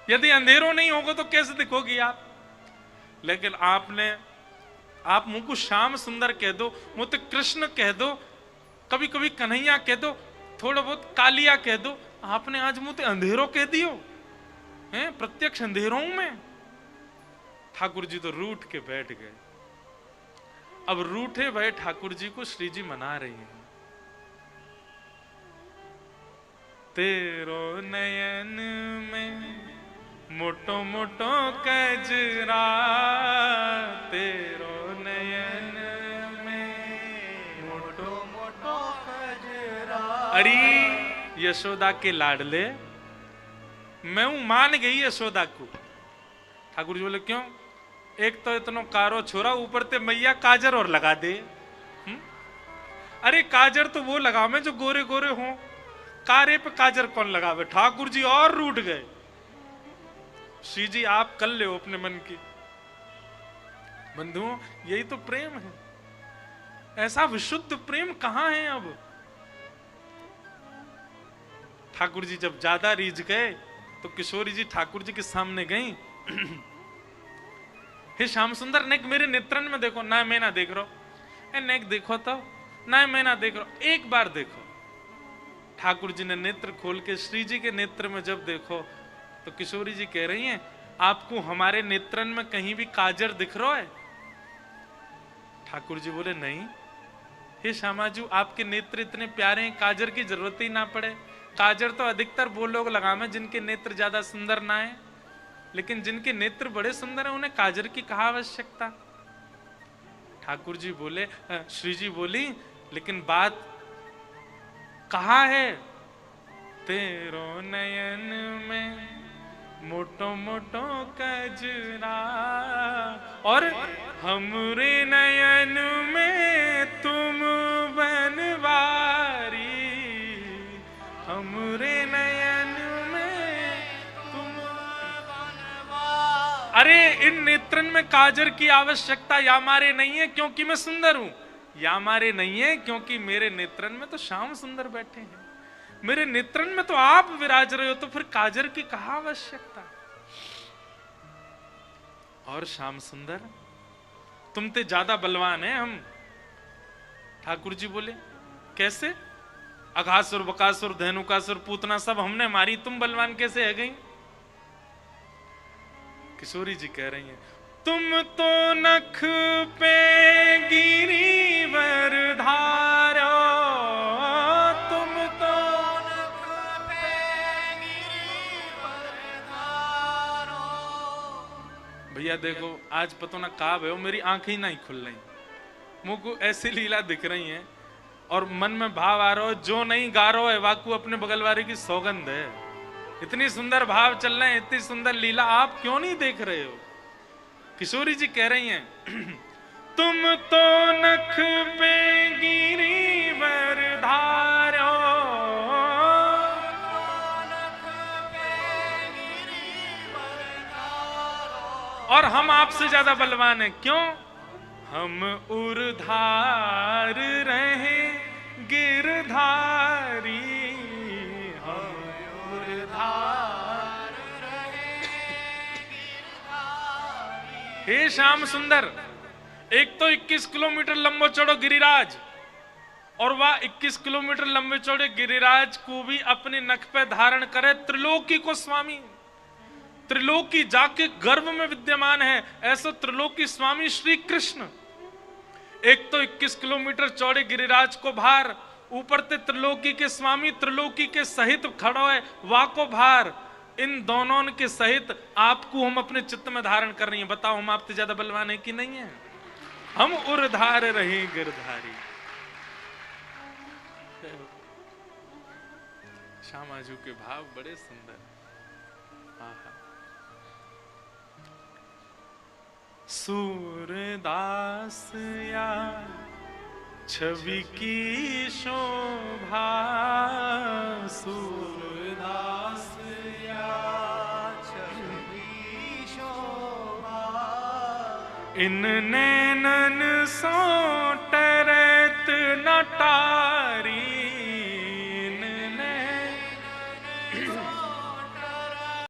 यदि अंधेरों नहीं होगा तो कैसे दिखोगी आप? लेकिन आप मुंह को श्याम सुंदर कह दो, मुझ तो कृष्ण कह दो, कभी कभी कन्हैया कह दो, थोड़ा बहुत कालिया कह दो, आपने आज मुंह तो अंधेरों कह दियो हैं, प्रत्यक्ष अंधेरों में। ठाकुर जी तो रूठ के बैठ गए। अब रूठे भय ठाकुर जी को श्री जी मना रही हैं। तेरो नयन में मोटो मोटो कजरा, तेरो नयन में मोटो मोटो कजरा। अरे यशोदा के लाडले, मैं हूं, मान गई यशोदा को। ठाकुर जी बोले क्यों? एक तो इतना कारो छोरा, ऊपर ते मैया काजर और लगा दे। अरे काजर तो वो लगावे जो गोरे गोरे हों, कारे पे काजर कौन लगावे? ठाकुर जी और रूठ गए। श्री जी आप कर ले अपने मन की। बंधुओं यही तो प्रेम है, ऐसा विशुद्ध प्रेम कहां है अब? ठाकुर जी जब ज्यादा रीझ गए तो किशोरी जी ठाकुर जी के सामने गई। हे श्याम सुंदर, नेक मेरे नेत्रन में देखो। ना मैं ना देख रहा हूं। नेक देखो तो, ना मैं ना देख रहा हूं, एक बार देखो। ठाकुर जी ने नेत्र खोल के श्री जी के नेत्र में जब देखो तो किशोरी जी कह रही हैं, आपको हमारे नेत्रन में कहीं भी काजर दिख रहा है? ठाकुर जी बोले नहीं। हे श्यामाजू, आपके नेत्र इतने प्यारे हैं, काजर की जरूरत ही ना पड़े। काजर तो अधिकतर वो लोग लगावे जिनके नेत्र ज्यादा सुंदर ना है, लेकिन जिनके नेत्र बड़े सुंदर हैं उन्हें काजर की कहा आवश्यकता? ठाकुर जी बोले, श्री जी बोली, लेकिन बात कहा है? तेरो नयन में मोटो मोटो कजरा, और हमरे नयन में तुम बनवारी, हमरे नयन में तुम बनवारी। अरे इन नेत्रन में काजर की आवश्यकता या मारे नहीं है क्योंकि मैं सुंदर हूं, या मारे नहीं है क्योंकि मेरे नेत्रन में तो श्याम सुंदर बैठे हैं, मेरे नेत्रन में तो आप विराज रहे हो, तो फिर काजर की कहा आवश्यकता? और श्याम सुंदर, तुम ते ज्यादा बलवान है हम। ठाकुर जी बोले कैसे? अघासुर, बकासुर, धेनुकासुर, पूतना सब हमने मारी, तुम बलवान कैसे है गई? किशोरी जी कह रही हैं, तुम तो नख पे गिरिवर धारो, तुम तो नख पे गिरिवर धारो। भैया देखो आज पता ना काब है, मेरी आंखें ही नहीं खुल रही, मुंह को ऐसी लीला दिख रही हैं और मन में भाव आ रहा हो, जो नहीं गा रहा है वाकू अपने बगल वाले की सौगंध है। इतनी सुंदर भाव चल रहे हैं, इतनी सुंदर लीला, आप क्यों नहीं देख रहे हो? किशोरी जी कह रही हैं, तुम तो नख पे गिरिवर धारो, और हम आपसे ज्यादा बलवान हैं। क्यों? हम उर्धार रहे गिरधारी, हम उर्धार रहे गिरधारी। हे श्याम सुंदर, एक तो 21 किलोमीटर लंबो चौड़ो गिरिराज, और वह 21 किलोमीटर लंबे चौड़े गिरिराज को भी अपने नख पे धारण करे त्रिलोकी को स्वामी। त्रिलोकी जाके गर्भ में विद्यमान है, ऐसा त्रिलोकी स्वामी श्री कृष्ण। एक तो 21 किलोमीटर चौड़े गिरिराज को भार, ऊपर ते त्रिलोकी के स्वामी त्रिलोकी के सहित खड़ो है, वाको भार। इन दोनों के सहित आपको हम अपने चित्त में धारण कर रही हैं। बताओ हम आपसे ज्यादा बलवान है कि नहीं है? हम उर्धार रहे गिरधारी। श्याम आजू के भाव बड़े सुंदर। आहा। सूरदास या छवि की शोभा, सूरदास या छवि शोभा, इन नैनन सो टरत न टार